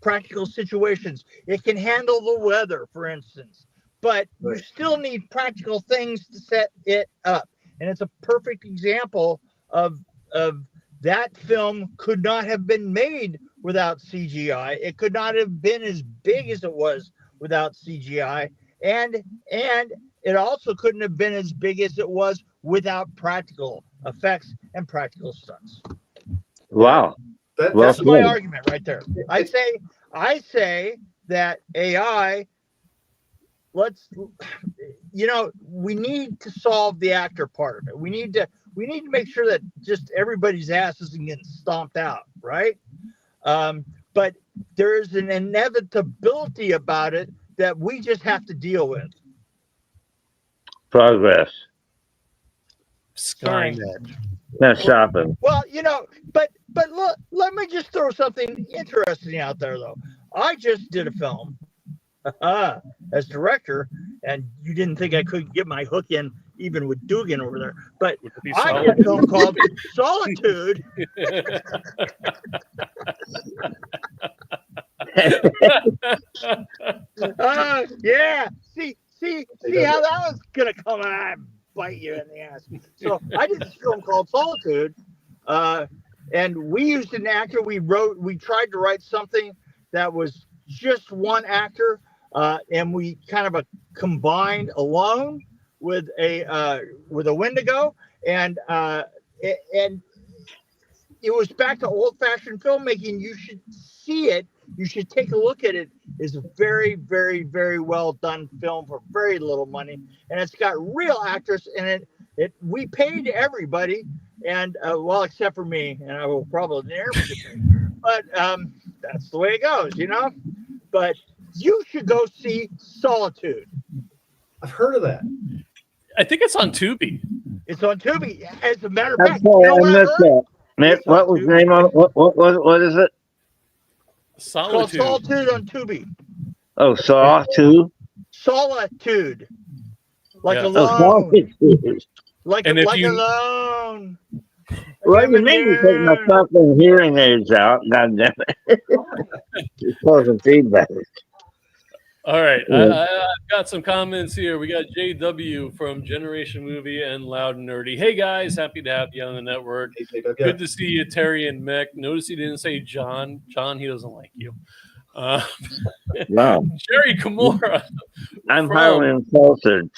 practical situations. It can handle the weather, for instance, but you still need practical things to set it up. And it's a perfect example of that film could not have been made without CGI. It could not have been as big as it was without CGI. And it also couldn't have been as big as it was without practical effects and practical stunts. Wow. That, Well, That's my good. argument right there. I say that AI, we need to solve the actor part of it. We need to make sure that just everybody's ass isn't getting stomped out, right? But there's an inevitability about it that we just have to deal with. Progress. Skynet. Not shopping. Well, but look, let me just throw something interesting out there, though. I just did a film as director, and you didn't think I could get my hook in even with Dugan over there, but I did a film called Solitude. Yeah. See how that was gonna come and bite you in the ass. So I did this film called Solitude, and we used an actor. We tried to write something that was just one actor, and we kind of combined alone with a Wendigo, and it was back to old-fashioned filmmaking. You should see it. You should take a look at it. It's a very, very, very well done film for very little money, and it's got real actors in it. We paid everybody, and well, except for me, and I will probably never get paid. But that's the way it goes, But you should go see Solitude. I've heard of that. I think it's on Tubi. It's on Tubi. As a matter of I'm fact, sorry, I I missed heard? that. Mick, what was the name on it? What is it? It's called Solitude. Solitude on Tubi. Oh, Saw 2? Solitude. Like Yeah. alone. Like And if like you- alone. Well, I'm you made me take my alone. fucking hearing aids out. God damn it. Just causing feedback. All right, Yeah. I've got some comments here. We got JW from Generation Movie and Loud and Nerdy. Hey guys, happy to have you on the network. Good to see you, Terry and Mick. Notice he didn't say John. John, he doesn't like you. Wow. Jerry Kamora. I'm from- highly insulted.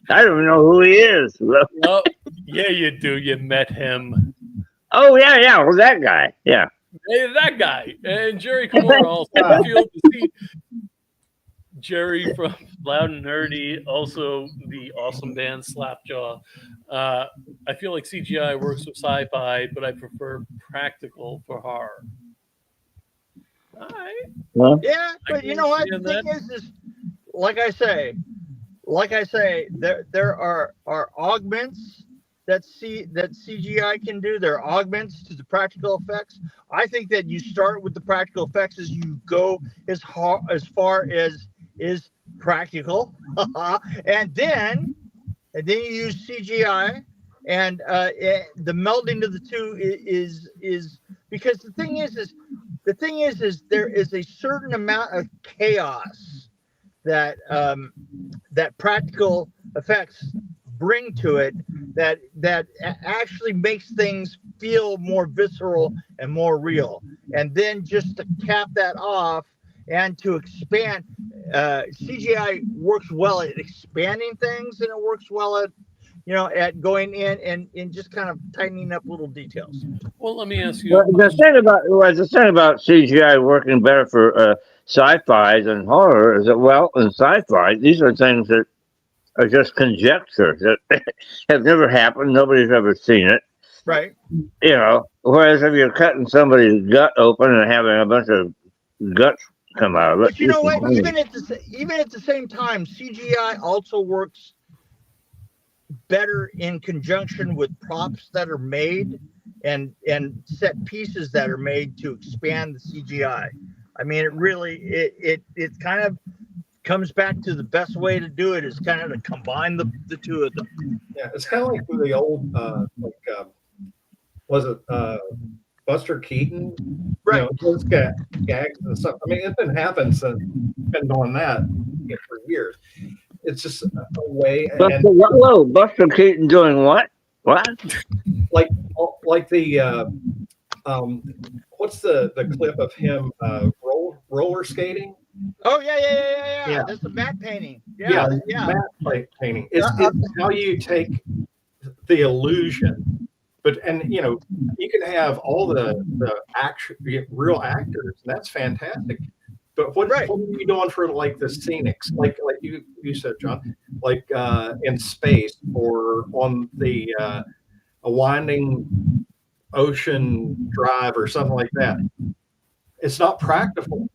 I don't even know who he is. Oh, yeah, you do. You met him. Oh, yeah. Well, that guy. Yeah. Hey, that guy. And Jerry Kamora also. I feel to see Jerry from Loud and Nerdy, also the awesome band Slapjaw. I feel like CGI works with sci-fi, but I prefer practical for horror. All right. Well, Yeah, but you know what? The understand thing is like I say, there are augments that CGI can do. There are augments to the practical effects. I think that you start with the practical effects as you go as far as is practical, and then you use CGI, and the melding of the two is because the thing is there is a certain amount of chaos that that practical effects bring to it that actually makes things feel more visceral and more real. And then just to cap that off and to expand, CGI works well at expanding things, and it works well at at going in and just kind of tightening up little details. Well, let me ask you. well, the thing about CGI working better for sci-fi than horror is that, well, in sci-fi, these are things that are just conjecture that have never happened. Nobody's ever seen it. Right. You know, whereas if you're cutting somebody's gut open and having a bunch of guts come out of it, But you know what? funny. Even at the same time, CGI also works better in conjunction with props that are made and set pieces that are made to expand the CGI. I mean, it really it kind of comes back to the best way to do it is kind of to combine the two of them. Yeah, it's kind of like the old, was it Buster Keaton? Right. You know, those gags and stuff. I mean, it's been doing that for years. It's just a way. Buster Keaton doing what? What? Like the what's the clip of him roller skating? Oh yeah. That's the matte painting. Yeah. Matte painting. It's how you take the illusion, and you know, you can have all the real actors, and that's fantastic. But what are you doing for like the scenics, like you said, John, like in space or on the a winding ocean drive or something like that? It's not practical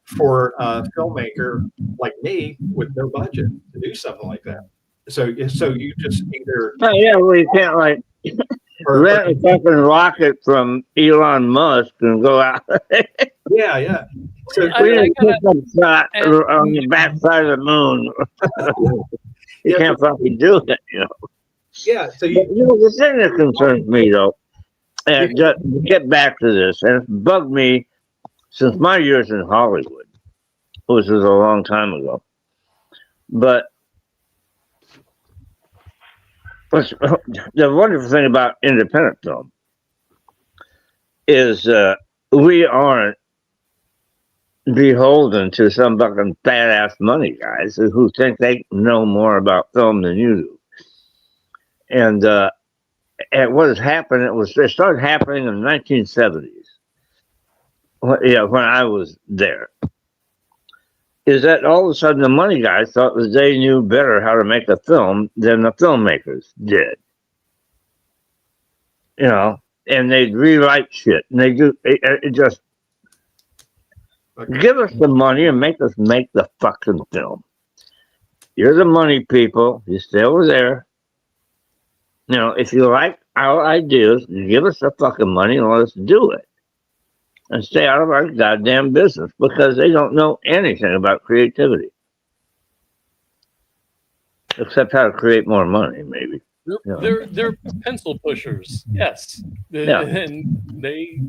for a filmmaker like me with no budget to do something like that. So you just either Well, you can't like rent a fucking rocket from Elon Musk and go out. yeah. So We didn't pick up shot on the backside of the moon. You can't fucking do it, you know. Yeah. So you know, the thing that concerns me though, and just to get back to this, and it's bugged me since my years in Hollywood, which was a long time ago. But the wonderful thing about independent film is we aren't beholden to some fucking badass money guys who think they know more about film than you do. And what has happened, it started happening in the 1970s. When I was there. Is that all of a sudden the money guys thought that they knew better how to make a film than the filmmakers did. You know, and they'd rewrite shit. And they do it just give us the money and make us make the fucking film. You're the money people. You stay over there. You know, if you like our ideas, give us the fucking money and let us do it. And stay out of our goddamn business because they don't know anything about creativity. Except how to create more money, maybe. They're pencil pushers, yes. And they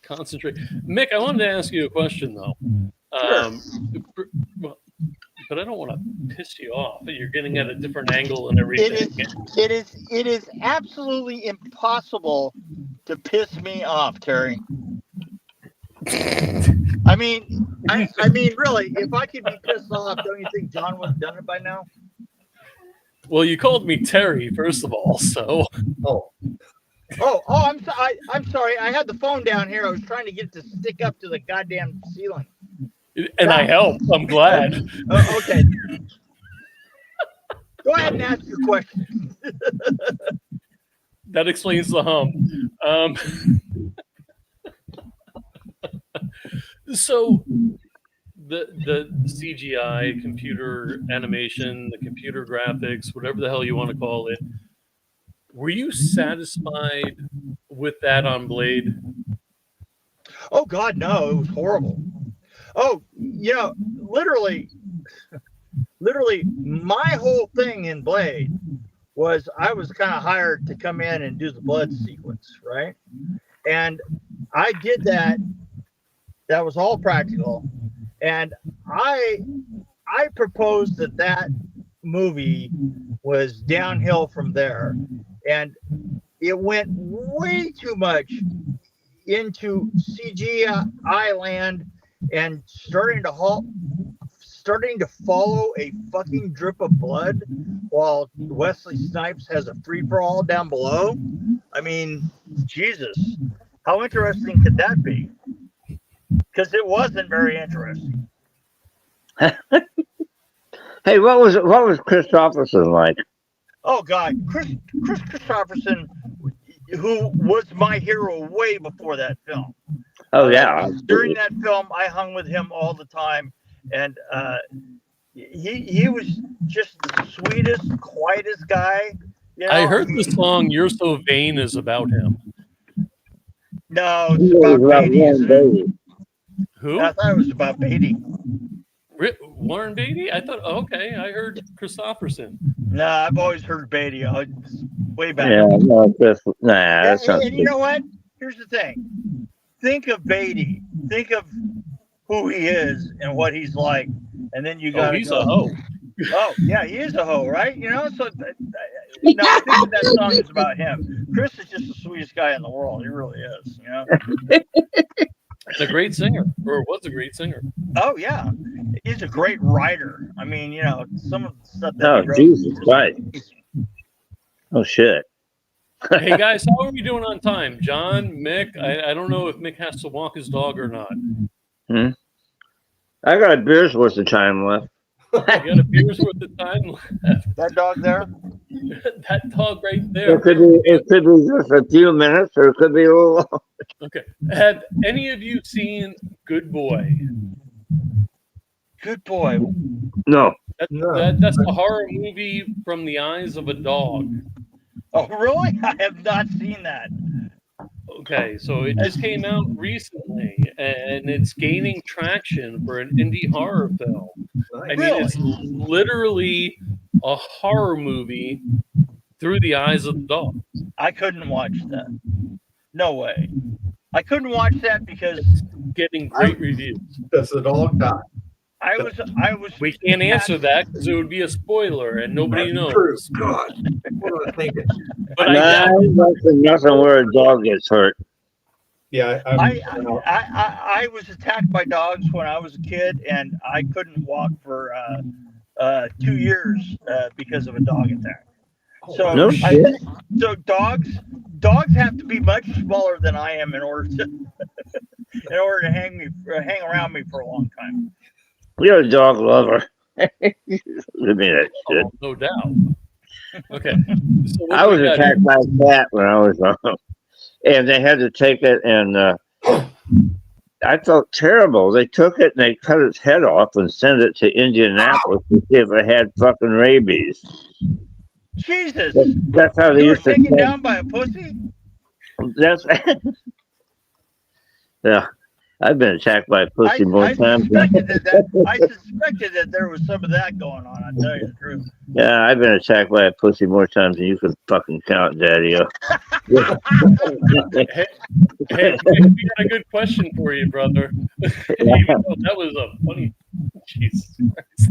concentrate. Mick, I wanted to ask you a question though. But I don't want to piss you off. You're getting at a different angle and everything. It is absolutely impossible to piss me off, Terry. I mean, really, if I could be pissed off, don't you think John would have done it by now? Well, you called me Terry, first of all, so. I'm sorry. I had the phone down here. I was trying to get it to stick up to the goddamn ceiling. And I helped. I'm glad. Okay. Go ahead and ask your question. That explains the hum. So the CGI, computer animation, the computer graphics, whatever the hell you want to call it, were you satisfied with that on Blade? Oh God, no, it was horrible. Oh, you know, literally my whole thing in Blade was I was kind of hired to come in and do the blood sequence, right? And I did that. That was all practical. And I proposed that land was downhill from there. And it went way too much into CGI land and starting to follow a fucking drip of blood while Wesley Snipes has a free-for-all down below. I mean, Jesus, how interesting could that be? Because it wasn't very interesting. Hey, what was Christopherson like? Oh God, Chris Christopherson, who was my hero way before that film. Oh yeah. During that film, I hung with him all the time, and he was just the sweetest, quietest guy. You know? I heard the song "You're So Vain" is about him. No, it's about Beatty, isn't it? Who? I thought it was about Beatty. Warren Beatty? I thought. Okay, I heard Christopherson. No, I've always heard Beatty. Way back. Yeah, no, that's not and you know what? Here's the thing. Think of Beatty. Think of who he is and what he's like, and then you got. Oh, he's a hoe. Oh yeah, he is a hoe, right? You know, so no, I think that song is about him. Chris is just the sweetest guy in the world. He really is. You know. And a great singer, or was a great singer. Oh yeah, he's a great writer. I mean, you know, some of the stuff that Oh, he wrote. Jesus Christ. Oh shit. Hey guys, how are we doing on time? John, Mick, I don't know if Mick has to walk his dog or not. I got a beer's worth of time left. You got a beer's worth of time left. That dog there? That dog right there. It could be just a few minutes, or it could be a little long. Okay. Have any of you seen Good Boy? Good Boy. No. That's a horror movie from the eyes of a dog. Oh, really? I have not seen that. Okay, so it just came out recently, and it's gaining traction for an indie horror film. I mean, Really? it's literally a horror movie through the eyes of the dog. I couldn't watch that. No way. I couldn't watch that because Getting great reviews. Does the dog die? I was. We can't answer that because it would be a spoiler, and nobody knows. True. God, what am I thinking? But I Nothing where a dog gets hurt. Yeah, I was attacked by dogs when I was a kid, and I couldn't walk for 2 years because of a dog attack. So No shit. So dogs have to be much smaller than I am in order to hang around me for a long time. You're a dog lover. Give me that shit. Oh, no doubt. Okay. So what I do was we got attacked by a cat when I was young, and they had to take it, and I felt terrible. They took it and they cut its head off and sent it to Indianapolis to see if it had fucking rabies. Jesus! That's how they You were used to. taken down by a pussy? That's yeah. I've been attacked by a pussy more I times. suspected that there was some of that going on. I tell you the truth. Yeah, I've been attacked by a pussy more times than you can fucking count, Daddy. Hey, we got a good question for you, brother. Even though that was a funny. Jesus Christ.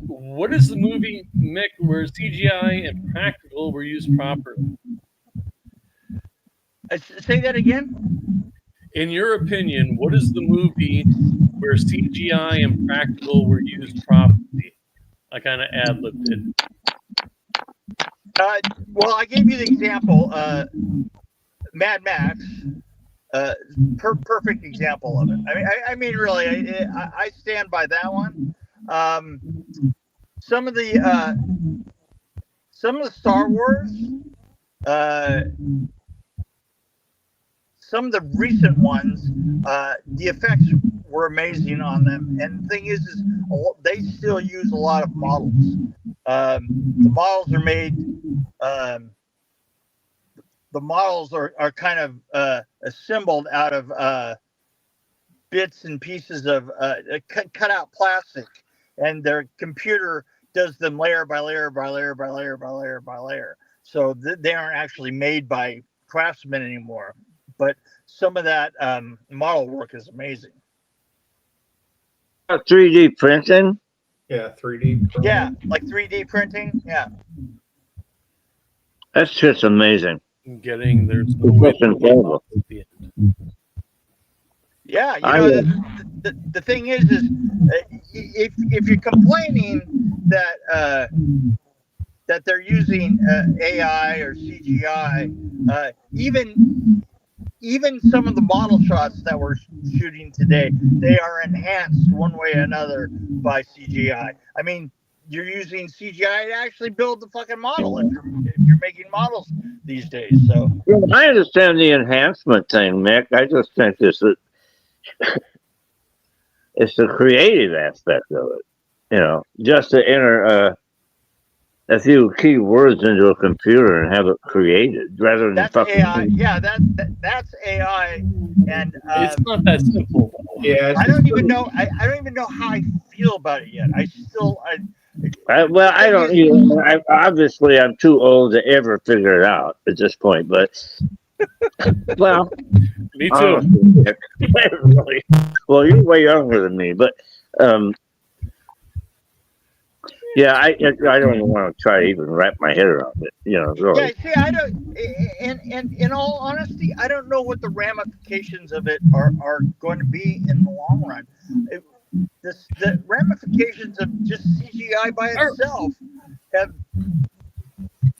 What is the movie, Mick, where CGI and practical were used properly? Say that again? In your opinion, what is the movie where CGI and practical were used properly? I kind of ad-libbed it. Well, I gave you the example. Mad Max. Perfect example of it. I mean, really, I stand by that one. Some of the Star Wars, some of the recent ones, the effects were amazing on them. And the thing is they still use a lot of models. The models are made. The models are kind of assembled out of bits and pieces of cut out plastic, and their computer does them layer by layer by layer by layer by layer by layer. So they aren't actually made by craftsmen anymore. But some of that model work is amazing. 3D printing? Yeah, 3D. Yeah, like 3D printing. Yeah. That's just amazing. There's no way to incredible. at the end. Yeah, you know, the thing is if you're complaining that that they're using AI or CGI, even some of the model shots that we're shooting today, they are enhanced one way or another by CGI. I mean, you're using CGI to actually build the fucking model if you're making models these days. So I understand the enhancement thing, Mick. I just think it's the creative aspect of it. Just to enter a few key words into a computer and have it created, rather than that's fucking. AI. Yeah, that's AI, and It's not that simple. Yeah, I don't even know. I don't even know how I feel about it yet. I Obviously, I'm too old to ever figure it out at this point. But well, Me too. honestly, really, well, you're way younger than me, but yeah, I don't even want to try to even wrap my head around it. Really. Yeah, see, I don't. And in all honesty, I don't know what the ramifications of it are going to be in the long run. The ramifications of just CGI by itself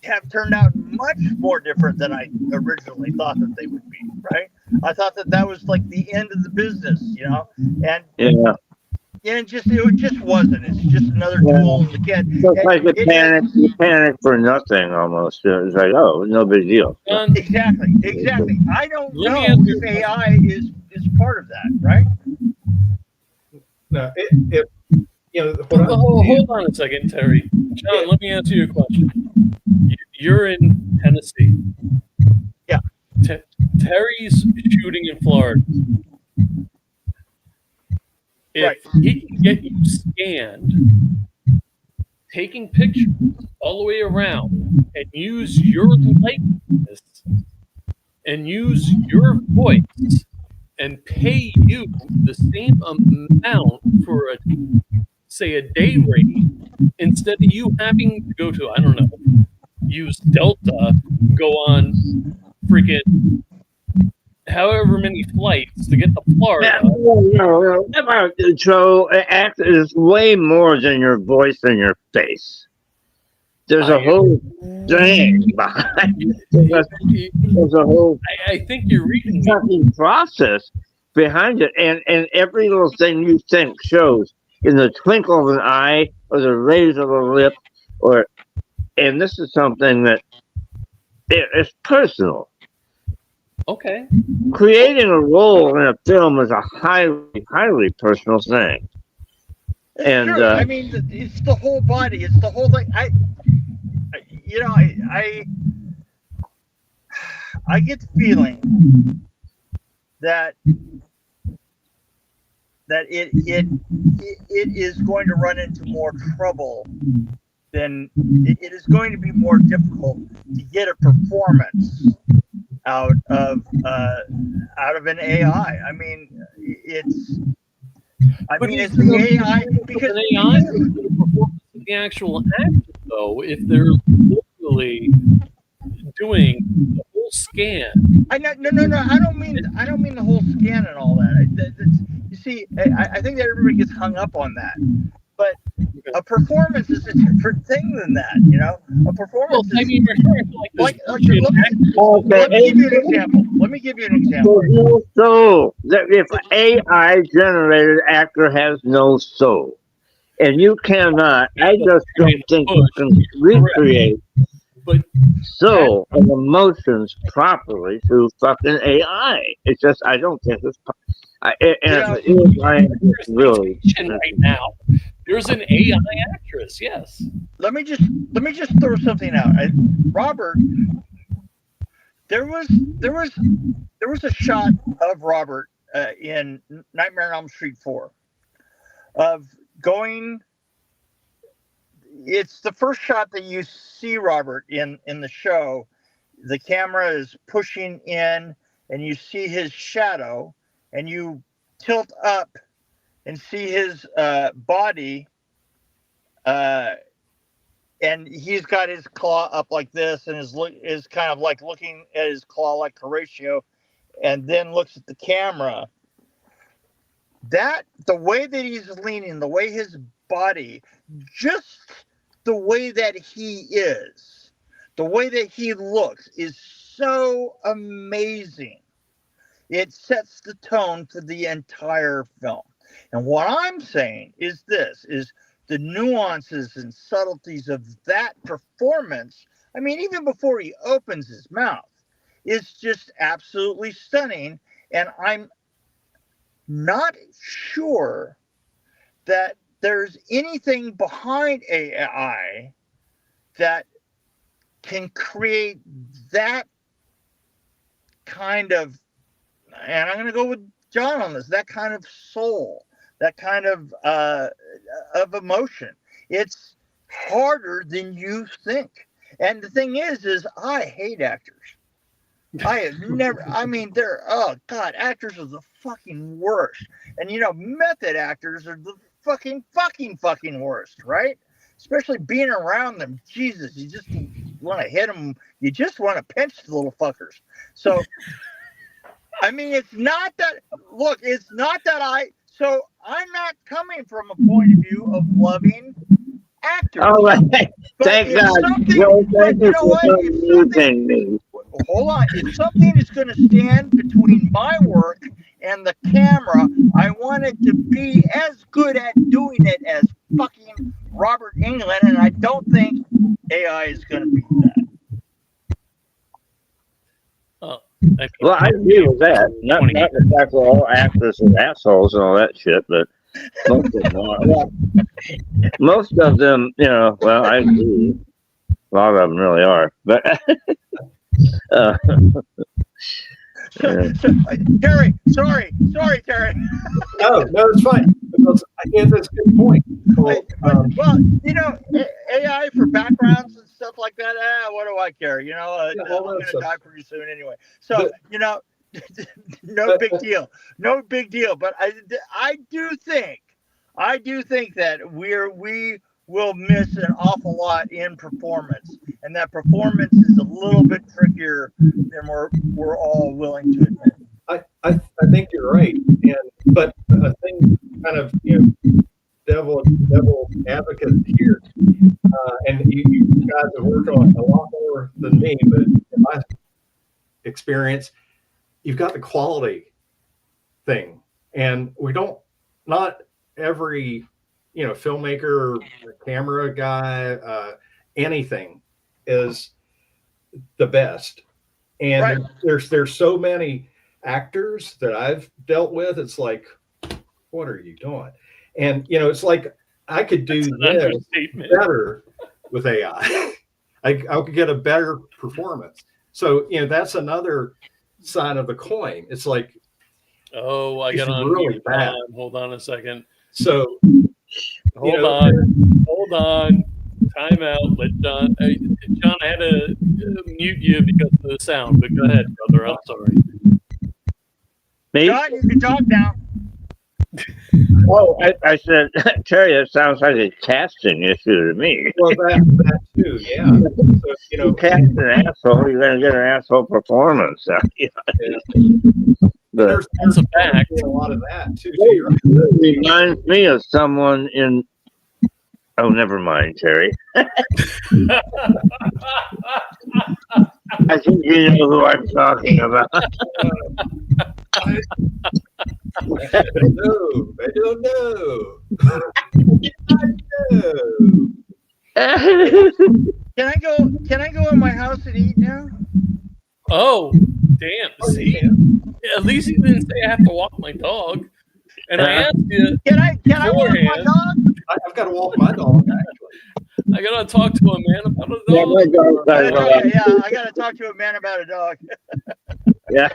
have turned out much more different than I originally thought that they would be. Right? I thought that was like the end of the business, and Yeah. it just wasn't. It's just another tool in the kit. It's like you panic for nothing almost. It's like, oh, no big deal. John, Exactly. I don't Let me know ask you if AI is part of that, right? No, hold on a second, Terry. John, let me answer your question. You're in Tennessee. Yeah. Terry's shooting in Florida. If he can get you scanned, taking pictures all the way around, and use your likeness and use your voice and pay you the same amount for say a day rate, instead of you having to go to, I don't know, use Delta, go on freaking however many flights to get to Florida. No. So act is way more than your voice and your face. There's a whole thing behind. There's a whole. I think you're reading fucking process behind it, and every little thing you think shows in the twinkle of an eye or the raise of a lip, and this is something that it's personal. Okay. Creating a role in a film is a highly, highly personal thing. It's true. I mean, it's the whole body. It's the whole thing. I get the feeling that it is going to run into more trouble than it is going to be more difficult to get a performance out of an AI. I mean, it's the AI because the actual actor, though, if they're literally doing the whole scan. No. I don't mean the whole scan and all that. You see, I think that everybody gets hung up on that. But a performance is a different thing than that, A performance let me give you an example. No soul. If AI generated actor has no soul, and you cannot, I just don't think you can recreate soul and emotions properly through fucking AI. It's just, I don't think it's. Really right now. There's an AI actress, yes. Let me just throw something out. Robert, there was a shot of Robert in Nightmare on Elm Street 4 of going. It's the first shot that you see Robert in the show. The camera is pushing in, and you see his shadow, and you tilt up and see his body, and he's got his claw up like this, and is kind of like looking at his claw like Horatio, and then looks at the camera. That the way that he's leaning, the way his body, just the way that he is, the way that he looks is so amazing. It sets the tone for the entire film. And what I'm saying is this, is the nuances and subtleties of that performance, I mean, even before he opens his mouth, is just absolutely stunning. And I'm not sure that there's anything behind AI that can create that kind of, and I'm going to go with John on this, that kind of soul, that kind of emotion. It's harder than you think. And the thing is I hate actors. I have never, I mean, oh God, actors are the fucking worst. And method actors are the fucking worst, right? Especially being around them. Jesus, you just want to hit them. You just want to pinch the little fuckers. So, I mean, it's not that so I'm not coming from a point of view of loving actors. Oh, thank God. Hold on. If something is going to stand between my work and the camera, I want it to be as good at doing it as fucking Robert Englund, and I don't think AI is going to be that. Well, I agree with that. Not the fact we're all actors and assholes and all that shit, but most of them are. Well, most of them, well, I agree. A lot of them really are. But Terry, sorry, Terry. No, it's fine. Because I think that's a good point. Well, AI for backgrounds and stuff like that. What do I care? I'm going to die pretty soon anyway. So, no big deal. No big deal. But I do think that we will miss an awful lot in performance, and that performance is a little bit trickier than we're all willing to admit. I think you're right, but a thing kind of devil advocate here, and you guys have worked on a lot more than me, but in my experience, you've got the quality thing, and not every filmmaker, camera guy, anything is the best, and right. There's so many actors that I've dealt with. It's like, what are you doing? And it's like I could do this better with AI. I could get a better performance. So that's another side of the coin. It's like, I got on really bad. Hold on a second. So hold on. Time out. Let John. John, I had to mute you because of the sound. But go ahead, brother. I'm sorry. Me? John, you can talk now. Oh, I said, Terry, that sounds like a casting issue to me. Well, that too, yeah. So, you cast an asshole, you're going to get an asshole performance. But there's a fact. A lot of that too. It reminds me of someone in. Oh, never mind, Terry. I think you know who I'm talking about. I don't know. Can I go in my house and eat now? Oh, damn. See? At least you didn't say I have to walk my dog. And I asked you. Can I walk my dog? I've got to walk my dog, actually. I got to talk to a man about a dog. Yeah, my dog. I got to talk to a man about a dog. Yeah.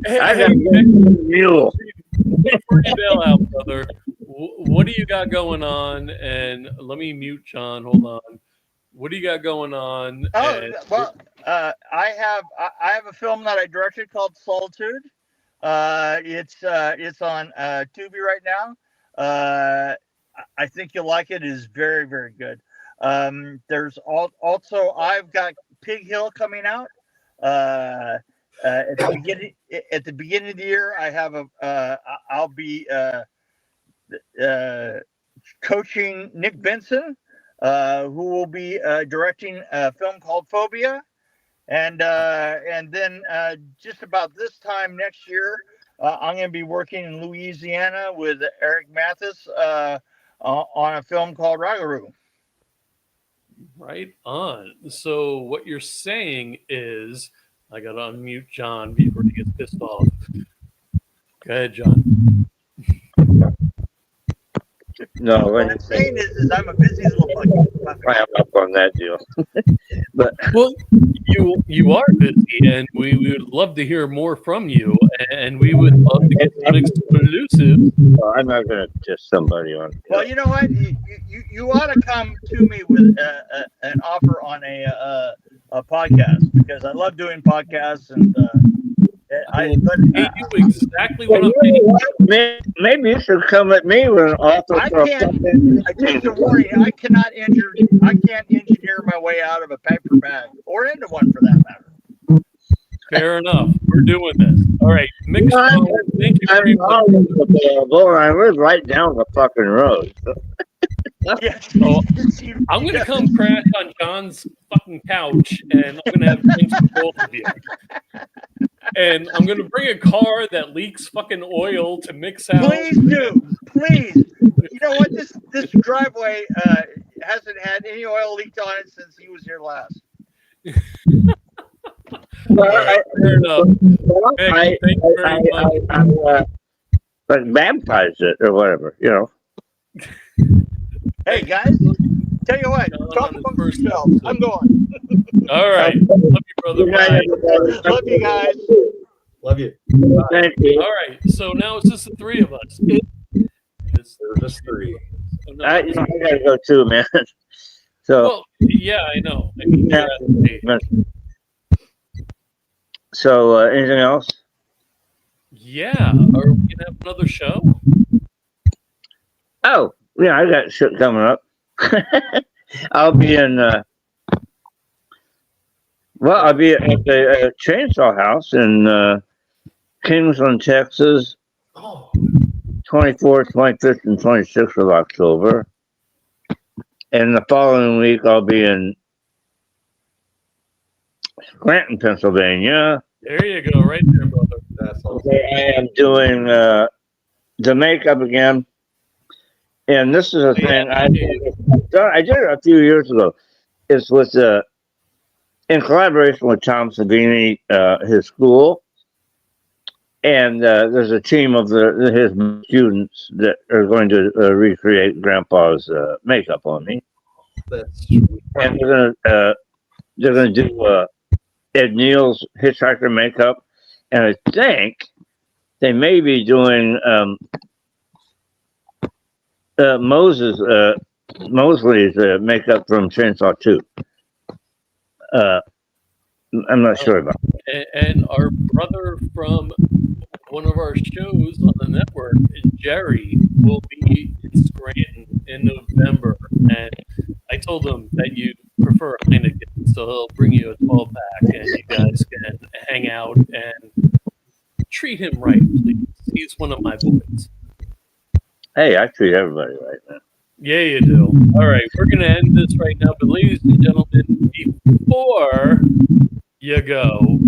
I got a mule. Before you bail out, brother, what do you got going on? And let me mute John. Hold on. What do you got going on? I have a film that I directed called Solitude. It's on Tubi right now. I think you'll like it. It is very, very good. There's also I've got Pig Hill coming out. At the beginning of the year, I have I'll be coaching Nick Benson, who will be directing a film called Phobia, and then just about this time next year, I'm going to be working in Louisiana with Eric Mathis on a film called Ragaru. Right on. So what you're saying is, I got to unmute John before he gets pissed off. Go ahead, John. No, What I'm saying is I'm a busy little fucking. clam up on that deal. But Well, you are busy, and we would love to hear more from you, and we would love to get some exclusives. well, I'm not going to diss somebody on. Well, you know what? You ought to come to me with an offer on a podcast, because I love doing podcasts, and I you exactly what I'm saying. Maybe you should come at me with an offer. I can't. I just a warning. I can't engineer my way out of a paper bag, or into one for that matter. Fair enough. We're doing this. All right, Mick. Thank you very much. Available. I live right down the fucking road. Yes. So I'm gonna come crash on John's fucking couch, and I'm gonna have drinks for both of you. And I'm gonna bring a car that leaks fucking oil to mix out. Please do, please. You know what? This driveway hasn't had any oil leaked on it since he was here last. Fair enough. Mick, thank you very much. But baptize it or whatever, you know. Hey guys, tell you what, talk amongst yourselves. I'm going. All right, love you, brother. Bye. Love you guys. Love you. Thank you. All right, so now it's just the three of us. There's just three. I gotta go too, man. So Well, yeah, I know. I mean, so anything else? yeah, are we gonna have another show? Oh, yeah, I got shit coming up. I'll be in. I'll be at the Chainsaw House in Kingsland, Texas, Oh, 24th, 25th, and 26th of October. And the following week, I'll be in Scranton, Pennsylvania. There you go, right there, brother. that's all. I am doing the makeup again. And this is a thing I did it a few years ago. It's with in collaboration with Tom Savini, his school, and there's a team of his students that are going to recreate Grandpa's makeup on me. That's And they're gonna do Ed Neal's Hitchhiker makeup, and I think they may be doing Mosley's makeup from Chainsaw 2. I'm not sure about it. And our brother from one of our shows on the network, Jerry, will be in Scranton in November. And I told him that you prefer Heineken, so he'll bring you a 12-pack, and you guys can hang out and treat him right, please. He's one of my boys. Hey, I treat everybody right, man. Yeah, you do. All right, we're going to end this right now. But ladies and gentlemen, before you go,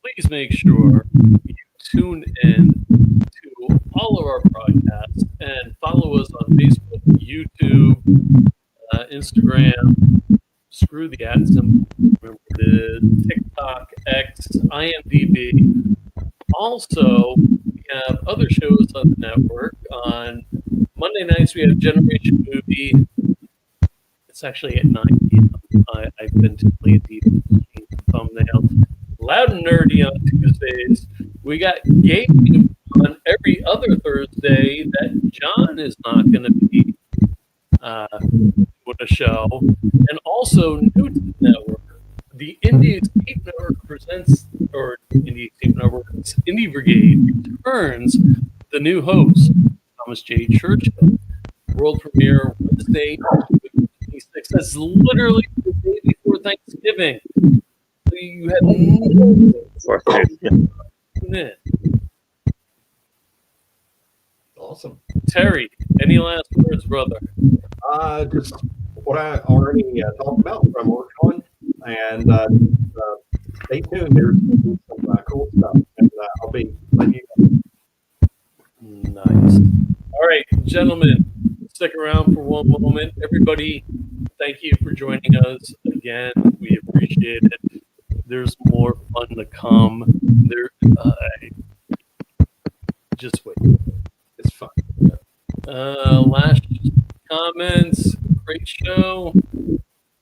please make sure you tune in to all of our broadcasts and follow us on Facebook, YouTube, Instagram, screw the ad symbol, remember it is, TikTok, X, IMDb. Also, we have other shows on the network. On Monday nights, we have Generation Movie. It's actually at 9 p.m. I've been too lazy to change the thumbnail. Loud and Nerdy on Tuesdays. We got Gaming on every other Thursday that John is not going to be with a show. And also, new to the network, the Indie Escape Network presents, or Indie Escape Network's Indie Brigade returns the new host, Thomas J. Churchill. World premiere Wednesday, 26th. That's literally the day before Thanksgiving. So you have no awesome. Terry, any last words, brother? Just what I already talked about, what I'm working on, and stay tuned. There's some cool stuff, and I'll be letting you know. Nice. All right, gentlemen, stick around for one moment. Everybody, thank you for joining us again. We appreciate it. There's more fun to come. Just wait. It's fun. Last comments. Great show,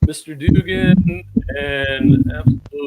Mr. Dugan, and absolutely